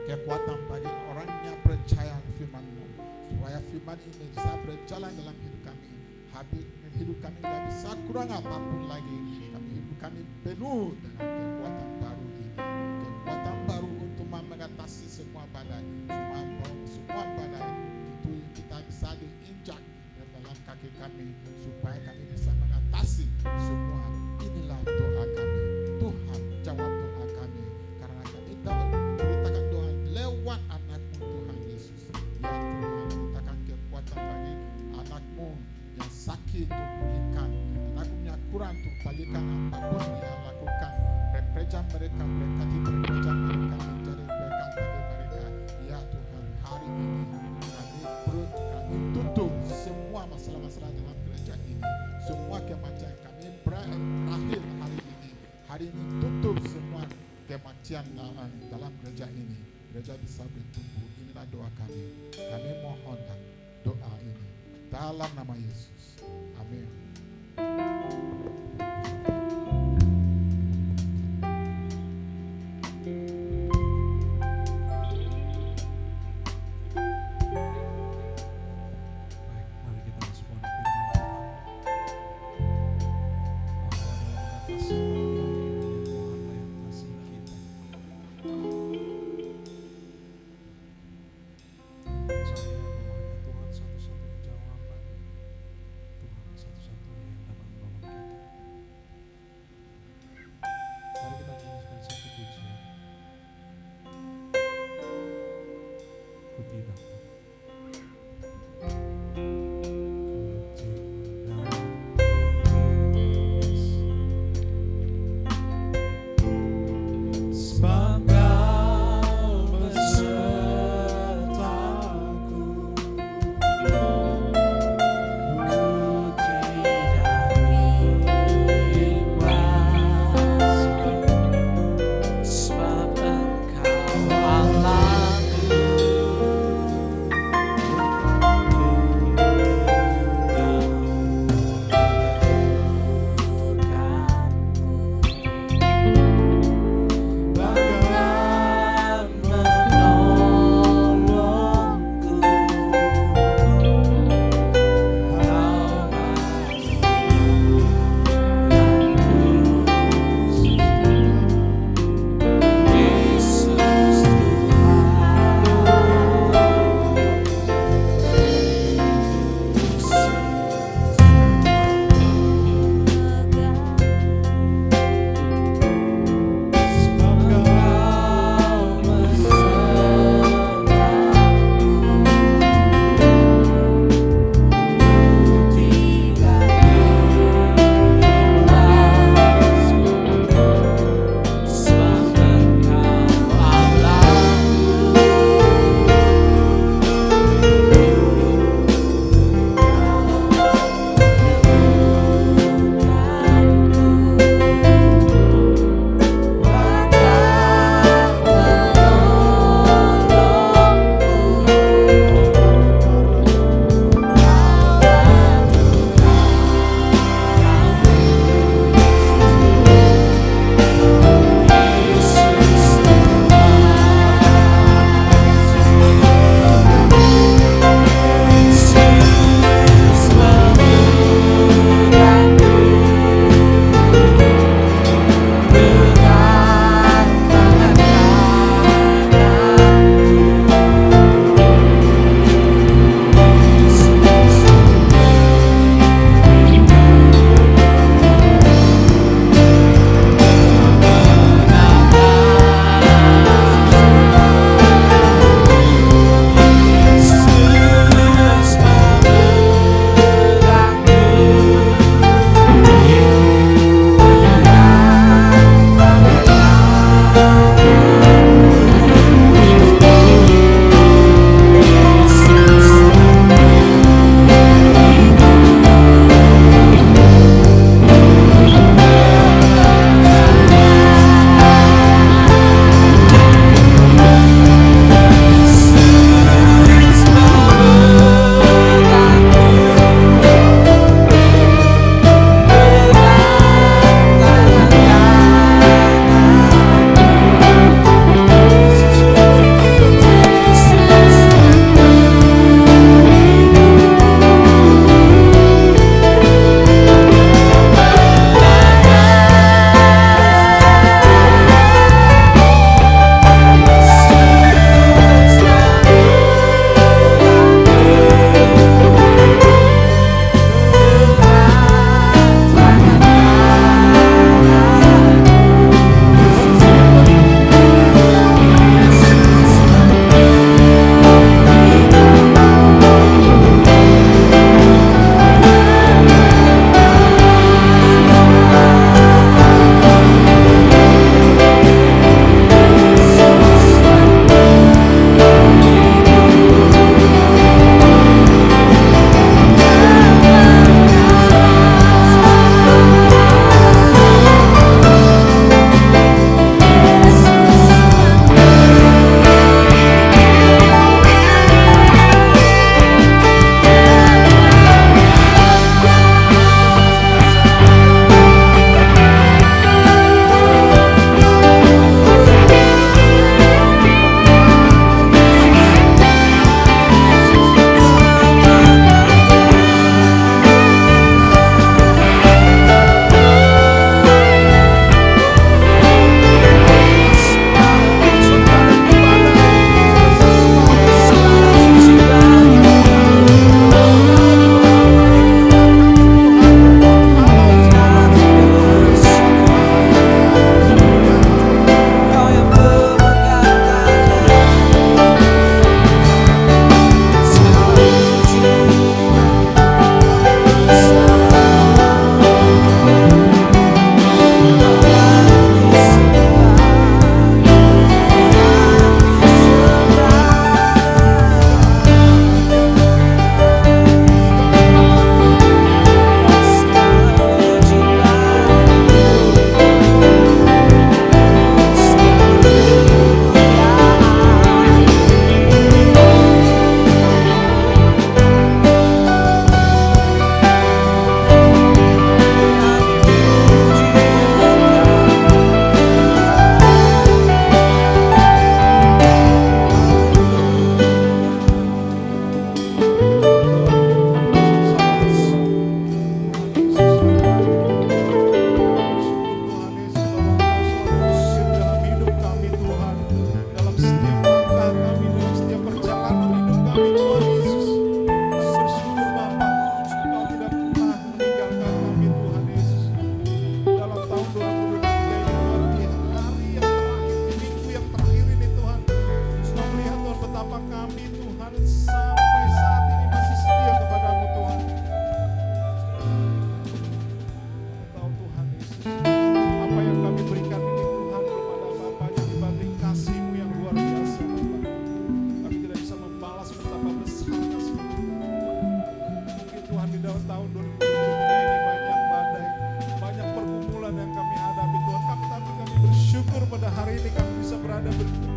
kekuatan bagi orang yang percaya firman-Mu, supaya firman ini bisa berjalan dalam hidup kami. Hidup kami tidak bisa kurang apapun lagi. Hidup kami penuh dengan kekuatan baru ini, kekuatan baru untuk mengatasi semua badai, semua badai itu kita bisa diinjak dalam kaki kami, supaya kami bisa mengatasi semua. Inilah doa kami. Tuhan, jawab doa kami, karena kami dapat beritakan doa lewat anak-Mu Tuhan Yesus. Ya Tuhan, beritakan kekuatan bagi anak-Mu yang sakit untuk pulihkan, anak-Mu yang kurang untuk balikan apapun yang lakukan. Gereja mereka berkati, gereja mereka menjadi berkat bagi mereka. Ya Tuhan, hari ini kami tutup semua masalah-masalah dalam gereja ini. Semua kebaktian dalam gereja ini, gereja bisa bertumbuh. Inilah doa kami. Kami mohonkan doa ini dalam nama Yesus. Amin. Baik, mari kita respon firman Tuhan. Allah adalah mengatasi kami, Tuhanlah yang mengasihi kita. Saya bahwa hanya Tuhan satu-satunya jawaban, Tuhan satu-satunya yang dapat menolong kita. Mari kita nyanyikan satu pujian. Ku tidak sebab Kau besertaku, ku tidak bimbang, sebab Engkau Allahku.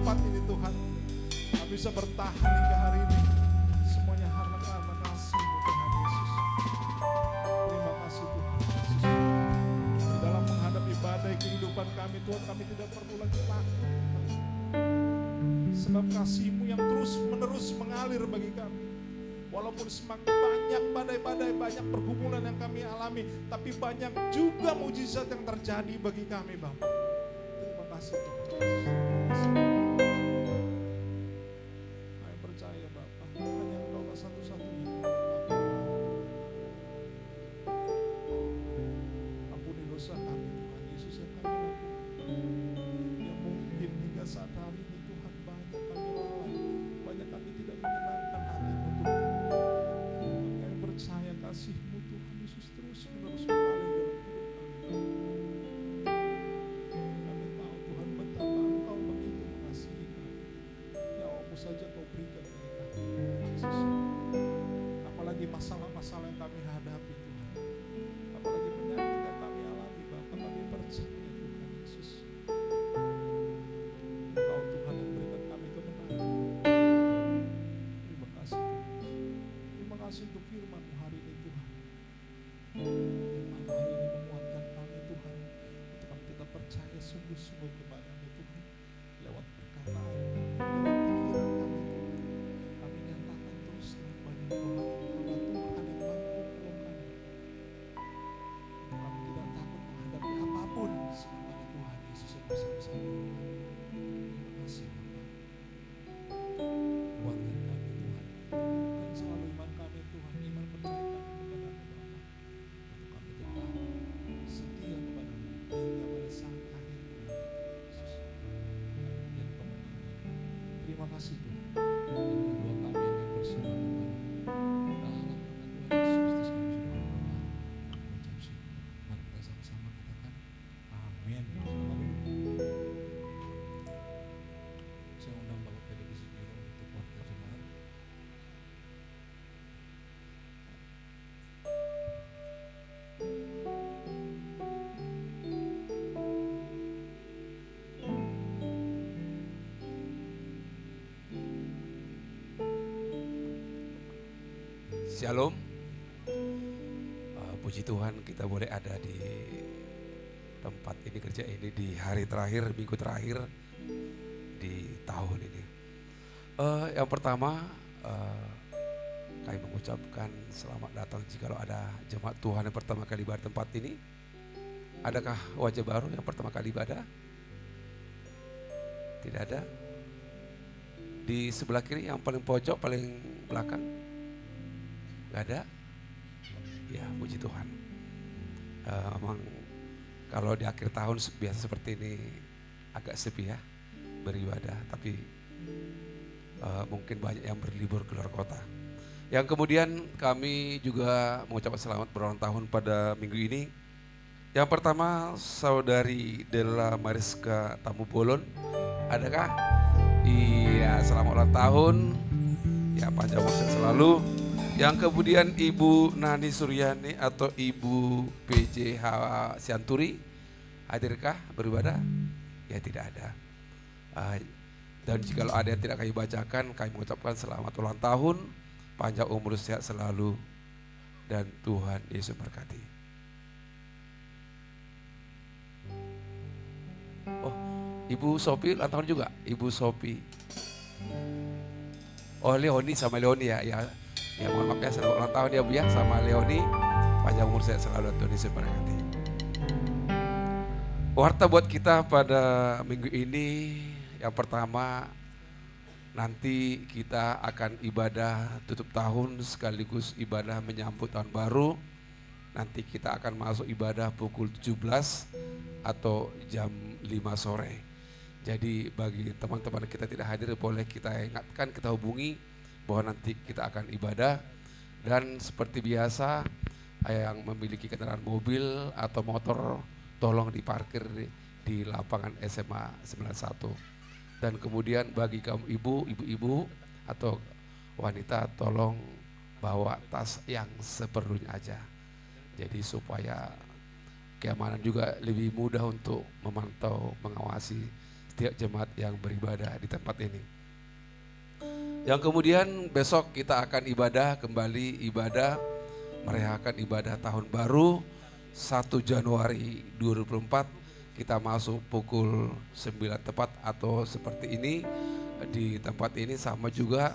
tempat ini Tuhan. Kami bisa bertahan hingga hari ini. Semuanya karena kasih-Mu Tuhan Yesus. Terima kasih Tuhan Yesus. Di dalam menghadapi badai kehidupan kami Tuhan, kami tidak perlu lagi takut. Sebab kasih-Mu yang terus menerus mengalir bagi kami. Walaupun semakin banyak badai-badai, banyak pergumulan yang kami alami, tapi banyak juga mujizat yang terjadi bagi kami Bapak. Terima kasih Tuhan Yesus. Kami percaya Bapak, hanya Engkau satu-satunya. Ampuni dosa kami Tuhan Yesus yang kami lakukan. Yang mungkin hingga saat hari ini Tuhan banyak kami lalai, banyak kami tidak menyenangkan hati-Mu Tuhan. Kami percaya kasih-Mu Tuhan Yesus terus menerus mengalir dalam hidup kami. Kami tahu Tuhan betapa Engkau begitu mengasihi kami. Nyawa-Mu saja Kau berikan bagi kami Tuhan Yesus. Apalagi masalah-masalah yang kami hadapi Tuhan. Apalagi penyakit yang kami alami Bapak, kami percaya Tuhan Yesus. Engkau Tuhan yang berikan kami kemenangan. Terima kasih Tuhan. Terima kasih untuk firman-Mu hari ini Tuhan. Yang mana hari ini menguatkan kami Tuhan. Untuk kami tetap percaya sungguh-sungguh kepada-Mu Tuhan. Lewat perkataan, lewat pikiran kami Tuhan. Kami nyatakan terus Tuhan pada Engkau Tuhan yang mampu menolong kami. Kami tidak takut menghadapi apapun sebab ada Tuhan Yesus yang bersama-sama dengan kami. Terima kasih Bapak. Kuatkan kami Tuhan. Dan selalu iman kami Tuhan. Iman percaya kami kepada-Mu Bapa. Untuk kami tetap setia kepada-Mu hingga pada saat akhir Tuhan Yesus. Kami menjadi pemenang. Terima kasih Tuhan. Inilah doa kami yang kami bersyukur kepada-Mu. Dalam nama Tuhan Yesus Kristus kami sudah berdoa. Mengucap syukur. Mari kita sama-sama katakan amin. Saya undang Bapak PDG Sibiro untuk warga jemaat. Shalom. Puji Tuhan kita boleh ada di tempat ini, kerja ini di hari terakhir, minggu terakhir di tahun ini. Yang pertama kami mengucapkan selamat datang jikalau ada jemaat Tuhan yang pertama kali ibadah tempat ini. Adakah wajah baru yang pertama kali ibadah? Tidak ada. Di sebelah kiri yang paling pojok, paling belakang? Gak ada? Ya, puji Tuhan. Memang kalau di akhir tahun biasa seperti ini agak sepi ya beribadah, tapi mungkin banyak yang berlibur keluar kota. Yang kemudian kami juga mengucapkan selamat berulang tahun pada minggu ini. Yang pertama saudari Della Mariska Tamu Bolon, adakah? Iya, selamat ulang tahun. Ya, panjang umur selalu. Yang kemudian Ibu Nani Suryani atau Ibu PJH Sianturi, hadirkah beribadah? Ya, tidak ada. Dan jika ada yang tidak kami bacakan, kami mengucapkan selamat ulang tahun, panjang umur sehat selalu, dan Tuhan Yesus berkati. Oh, Ibu Sopi ulang tahun juga, Ibu Sopi. Oh, Leoni sama Leoni ya. Ya mohon maaf ya, selamat ulang tahun ya Bu ya, sama Leoni, panjang umur sehat selalu, dan Tuhan Yesus berkati. Warta buat kita pada minggu ini, yang pertama nanti kita akan ibadah tutup tahun sekaligus ibadah menyambut tahun baru. Nanti kita akan masuk ibadah pukul 17 atau jam 5 sore. Jadi bagi teman-teman kita tidak hadir, boleh kita ingatkan, kita hubungi bahwa nanti kita akan ibadah. Dan seperti biasa, yang memiliki kendaraan mobil atau motor tolong diparkir di lapangan SMA 91. Dan kemudian bagi kaum ibu-ibu atau wanita, tolong bawa tas yang seperlunya aja. Jadi supaya keamanan juga lebih mudah untuk memantau, mengawasi setiap jemaat yang beribadah di tempat ini. Yang kemudian besok kita akan kembali ibadah, merayakan ibadah tahun baru 1 Januari 2024. Kita masuk pukul 9 tepat atau seperti ini di tempat ini, sama juga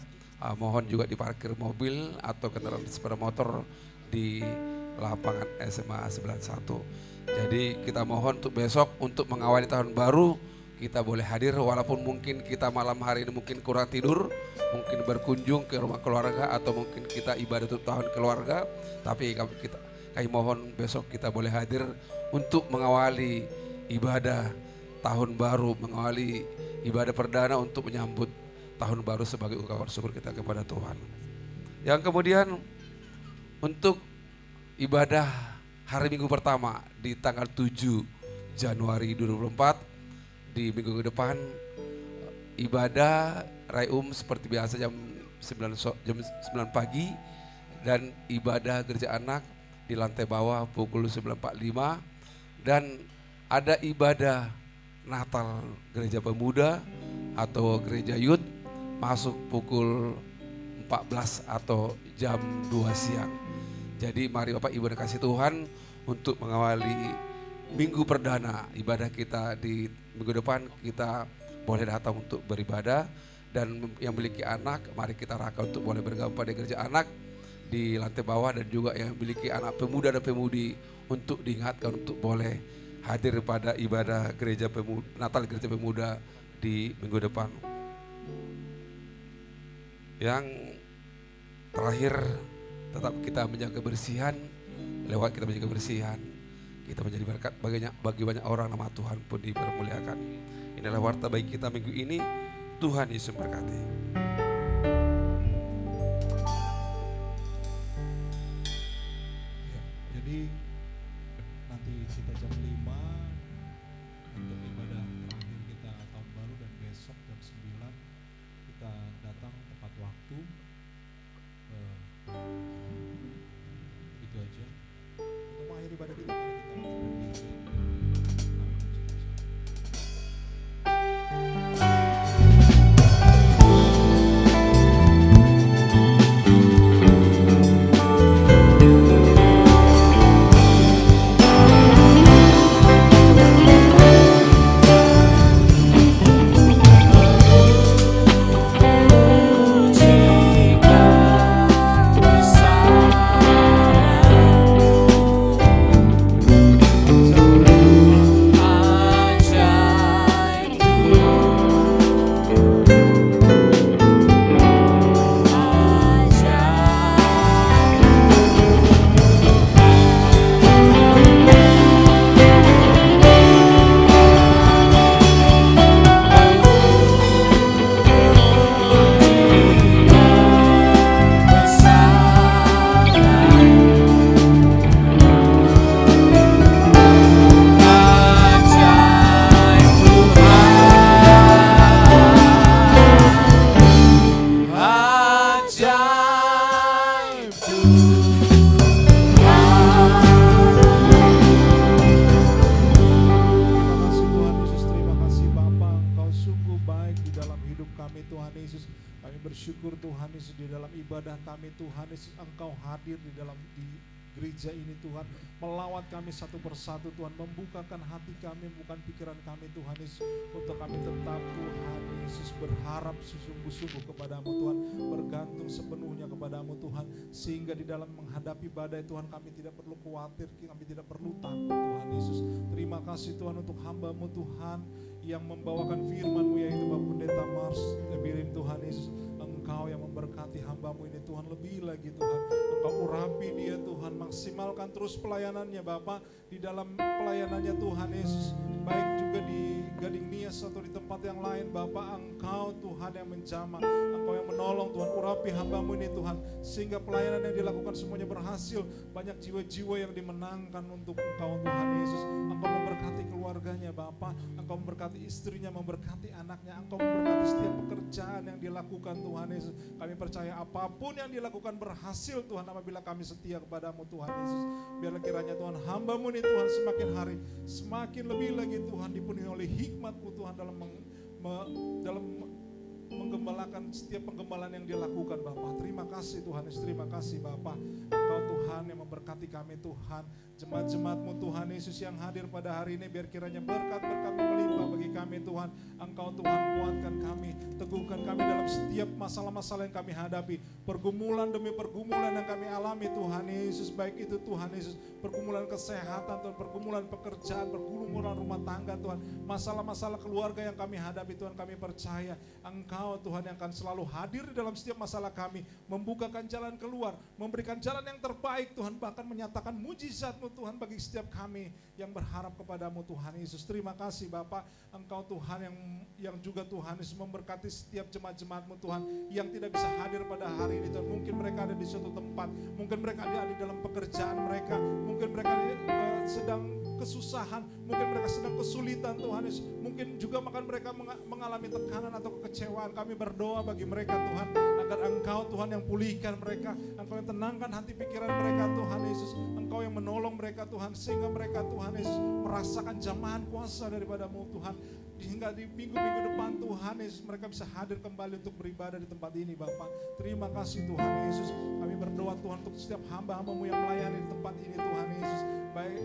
mohon juga diparkir mobil atau kendaraan sepeda motor di lapangan SMA 91. Jadi kita mohon untuk besok untuk mengawali tahun baru kita boleh hadir, walaupun mungkin kita malam hari ini mungkin kurang tidur, mungkin berkunjung ke rumah keluarga atau mungkin kita ibadah untuk tahun keluarga, tapi kami mohon besok kita boleh hadir untuk mengawali ibadah tahun baru, mengawali ibadah perdana untuk menyambut tahun baru sebagai ungkapan syukur kita kepada Tuhan. Yang kemudian untuk ibadah hari Minggu pertama di tanggal 7 Januari 2024, di minggu ke depan ibadah Rayum seperti biasa jam 9 pagi, dan ibadah gereja anak di lantai bawah pukul 9.45, dan ada ibadah Natal gereja pemuda atau gereja youth masuk pukul 14 atau jam 2 siang. Jadi mari Bapak Ibu dan kasih Tuhan untuk mengawali minggu perdana ibadah kita di minggu depan, kita boleh datang untuk beribadah, dan yang memiliki anak mari kita raka untuk boleh bergabung pada gereja anak di lantai bawah, dan juga yang memiliki anak pemuda dan pemudi untuk diingatkan untuk boleh hadir pada ibadah gereja pemuda, Natal gereja pemuda di minggu depan. Yang terakhir, tetap kita menjaga kebersihan. Lewat kita menjaga kebersihan, kita menjadi berkat bagi banyak orang, nama Tuhan pun dipermuliakan. Inilah warta baik kita minggu ini. Tuhan Yesus berkati. Ya, jadi nanti kita jam 5 untuk ibadah terakhir kita tahun baru, dan besok jam 9 kita datang tepat waktu. Begitu aja. Untuk mengakhiri ibadah kita, mari kita berdiri. Bersyukur Tuhan Yesus di dalam ibadah kami, Tuhan Yesus Engkau hadir di dalam gereja ini Tuhan, melawat kami satu persatu Tuhan, membukakan hati kami, membukakan pikiran kami Tuhan Yesus, untuk kami tetap Tuhan Yesus berharap sesungguh-sungguh kepadamu Tuhan, bergantung sepenuhnya kepadamu Tuhan, sehingga di dalam menghadapi badai Tuhan kami tidak perlu khawatir, kami tidak perlu takut Tuhan Yesus. Terima kasih Tuhan untuk hamba-Mu Tuhan yang membawakan firman-Mu, yaitu Bapak Pendeta Mars Birim Tuhan Yesus. Engkau yang memberkati hamba-Mu ini Tuhan, lebih lagi Tuhan Engkau urapi dia Tuhan, maksimalkan terus pelayanannya Bapa, di dalam pelayanannya Tuhan Yesus, baik juga di Gading Nias atau di tempat yang lain Bapa. Engkau Tuhan yang menjamah, Engkau yang menolong Tuhan, urapi hamba-Mu ini Tuhan, sehingga pelayanan yang dilakukan semuanya berhasil, banyak jiwa-jiwa yang dimenangkan untuk Engkau Tuhan Yesus. Engkau memberkati keluarganya Bapa, Engkau memberkati istrinya, memberkati anaknya, Engkau memberkati setiap pekerjaan yang dilakukan Tuhan Yesus. Kami percaya apapun yang dilakukan berhasil Tuhan, apabila kami setia kepadamu Tuhan Yesus. Biarlah kiranya Tuhan hamba-Mu ini Tuhan semakin hari semakin lebih lagi Tuhan dipenuhi oleh hikmat-Mu Tuhan dalam dalam menggembalakan setiap penggemalan yang dia lakukan Bapak. Terima kasih Tuhan Yesus, terima kasih Bapak. Engkau Tuhan yang memberkati kami Tuhan. Jemaat-jemaat-Mu Tuhan Yesus yang hadir pada hari ini, biar kiranya berkat-berkat-Mu melimpah bagi kami Tuhan. Engkau Tuhan kuatkan kami, teguhkan kami dalam setiap masalah-masalah yang kami hadapi. Pergumulan demi pergumulan yang kami alami Tuhan Yesus, baik itu Tuhan Yesus, pergumulan kesehatan Tuhan, pergumulan pekerjaan, pergumulan rumah tangga Tuhan, masalah-masalah keluarga yang kami hadapi Tuhan, kami percaya Engkau Tuhan yang akan selalu hadir di dalam setiap masalah kami, membukakan jalan keluar, memberikan jalan yang terbaik Tuhan, bahkan menyatakan mujizat-Mu Tuhan bagi setiap kami yang berharap kepadamu Tuhan Yesus. Terima kasih Bapak, Engkau Tuhan yang juga Tuhan Yesus memberkati setiap jemaat-jemaat-Mu Tuhan yang tidak bisa hadir pada hari ini Tuhan. Mungkin mereka ada di suatu tempat, mungkin mereka ada di dalam pekerjaan mereka, mungkin mereka sedang kesusahan, mungkin mereka sedang kesulitan Tuhan Yesus, mungkin juga makan mereka mengalami tekanan atau kekecewaan. Kami berdoa bagi mereka Tuhan, agar Engkau Tuhan yang pulihkan mereka, Engkau yang tenangkan hati pikiran mereka Tuhan Yesus, Engkau yang menolong mereka Tuhan, sehingga mereka Tuhan Yesus merasakan jamahan kuasa daripada-Mu Tuhan, hingga di minggu-minggu depan Tuhan Yesus mereka bisa hadir kembali untuk beribadah di tempat ini Bapak. Terima kasih Tuhan Yesus, kami berdoa Tuhan untuk setiap hamba-hamba-Mu yang melayani di tempat ini Tuhan Yesus. Baik,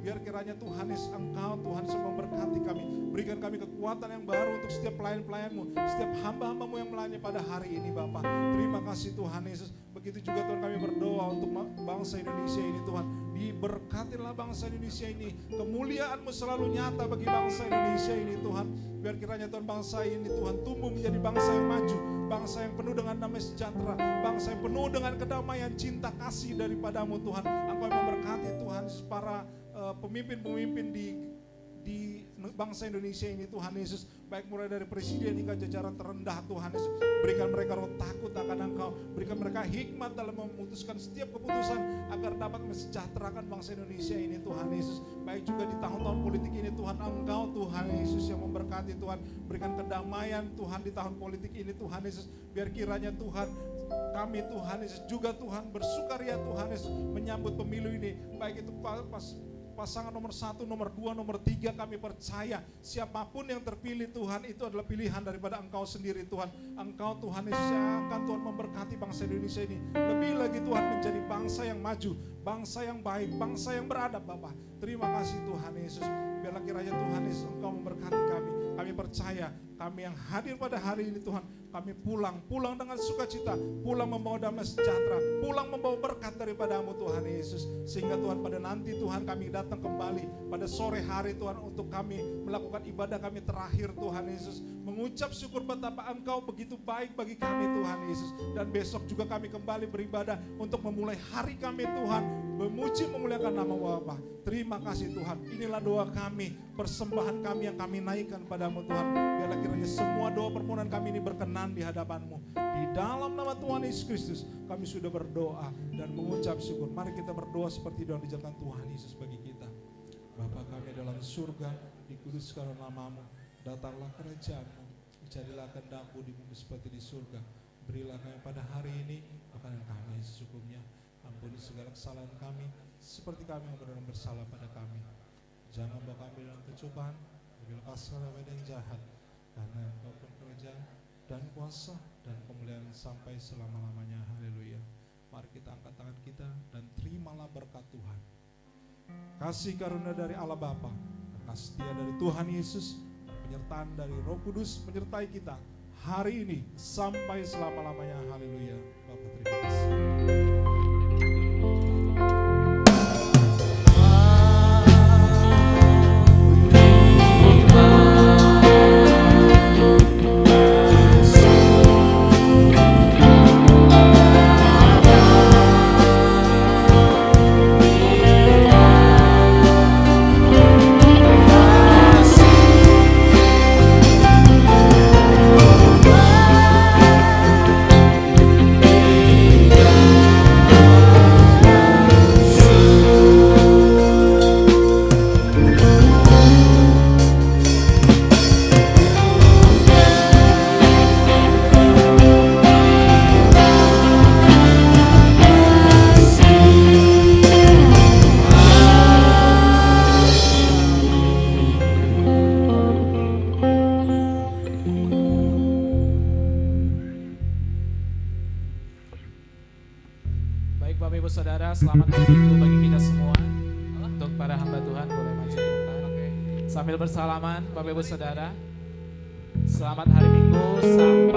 biar kiranya Tuhan Yesus, Engkau Tuhan Yesus memberkati kami, berikan kami kekuatan yang baru untuk setiap pelayan-pelayan-Mu, setiap hamba-hamba-Mu yang melayani pada hari ini Bapak. Terima kasih Tuhan Yesus. Begitu juga Tuhan kami berdoa untuk bangsa Indonesia ini Tuhan, diberkatilah bangsa Indonesia ini, kemuliaan-Mu selalu nyata bagi bangsa Indonesia ini Tuhan. Biar kiranya Tuhan bangsa ini Tuhan tumbuh menjadi bangsa yang maju, bangsa yang penuh dengan damai sejahtera, bangsa yang penuh dengan kedamaian, cinta kasih daripada-Mu Tuhan. Engkau yang memberkati Tuhan para pemimpin-pemimpin di bangsa Indonesia ini Tuhan Yesus, baik mulai dari presiden hingga jajaran terendah Tuhan Yesus. Berikan mereka roh takut akan Engkau, berikan mereka hikmat dalam memutuskan setiap keputusan agar dapat mensejahterakan bangsa Indonesia ini Tuhan Yesus. Baik juga di tahun-tahun politik ini Tuhan, Engkau Tuhan Yesus yang memberkati Tuhan, berikan kedamaian Tuhan di tahun politik ini Tuhan Yesus. Biar kiranya Tuhan kami Tuhan Yesus juga Tuhan bersukaria Tuhan Yesus menyambut pemilu ini, baik itu pasangan nomor 1, nomor 2, nomor 3, kami percaya siapapun yang terpilih Tuhan itu adalah pilihan daripada Engkau sendiri Tuhan. Engkau Tuhan Yesus yang akan Tuhan memberkati bangsa Indonesia ini, lebih lagi Tuhan menjadi bangsa yang maju, bangsa yang baik, bangsa yang beradab Bapak. Terima kasih Tuhan Yesus. Biarlah kiranya Tuhan Yesus Engkau memberkati kami. Kami percaya kami yang hadir pada hari ini Tuhan, kami pulang dengan sukacita, pulang membawa damai sejahtera, pulang membawa berkat daripada-Mu Tuhan Yesus. Sehingga Tuhan pada nanti Tuhan kami datang kembali pada sore hari Tuhan untuk kami melakukan ibadah kami terakhir Tuhan Yesus, mengucap syukur betapa Engkau begitu baik bagi kami Tuhan Yesus. Dan besok juga kami kembali beribadah untuk memulai hari kami Tuhan, memuji memuliakan nama Bapa. Terima kasih Tuhan, inilah doa kami, persembahan kami yang kami naikkan padamu Tuhan. Biarlah kiranya semua doa permohonan kami ini berkenan di hadapan-Mu. Di dalam nama Tuhan Yesus Kristus kami sudah berdoa dan mengucap syukur. Mari kita berdoa seperti doa yang diajarkan Tuhan Yesus bagi kita. Bapa kami dalam surga, dikuduskanlah nama-Mu, datanglah kerajaan-Mu, jadilah kehendak-Mu di bumi seperti di surga. Berilah kami pada hari ini makanan kami secukupnya. Ampuni segala kesalahan kami seperti kami yang bersalah pada kami. Jangan bawa kami dalam pencobaan, tapi lepaskan kami dari yang jahat. Karena Engkau pun kerajaan dan kuasa dan kemuliaan sampai selama-lamanya. Haleluya. Mari kita angkat tangan kita dan terimalah berkat Tuhan. Kasih karunia dari Allah Bapa, kasih setia dari Tuhan Yesus, dan penyertaan dari Roh Kudus menyertai kita hari ini sampai selama-lamanya. Haleluya. Bapa terima kasih. Yeah. Bapak Ibu Saudara, selamat hari Minggu bagi kita semua. Untuk para hamba Tuhan boleh maju ke depan. Sambil bersalaman Bapak Ibu Saudara. Selamat hari Minggu.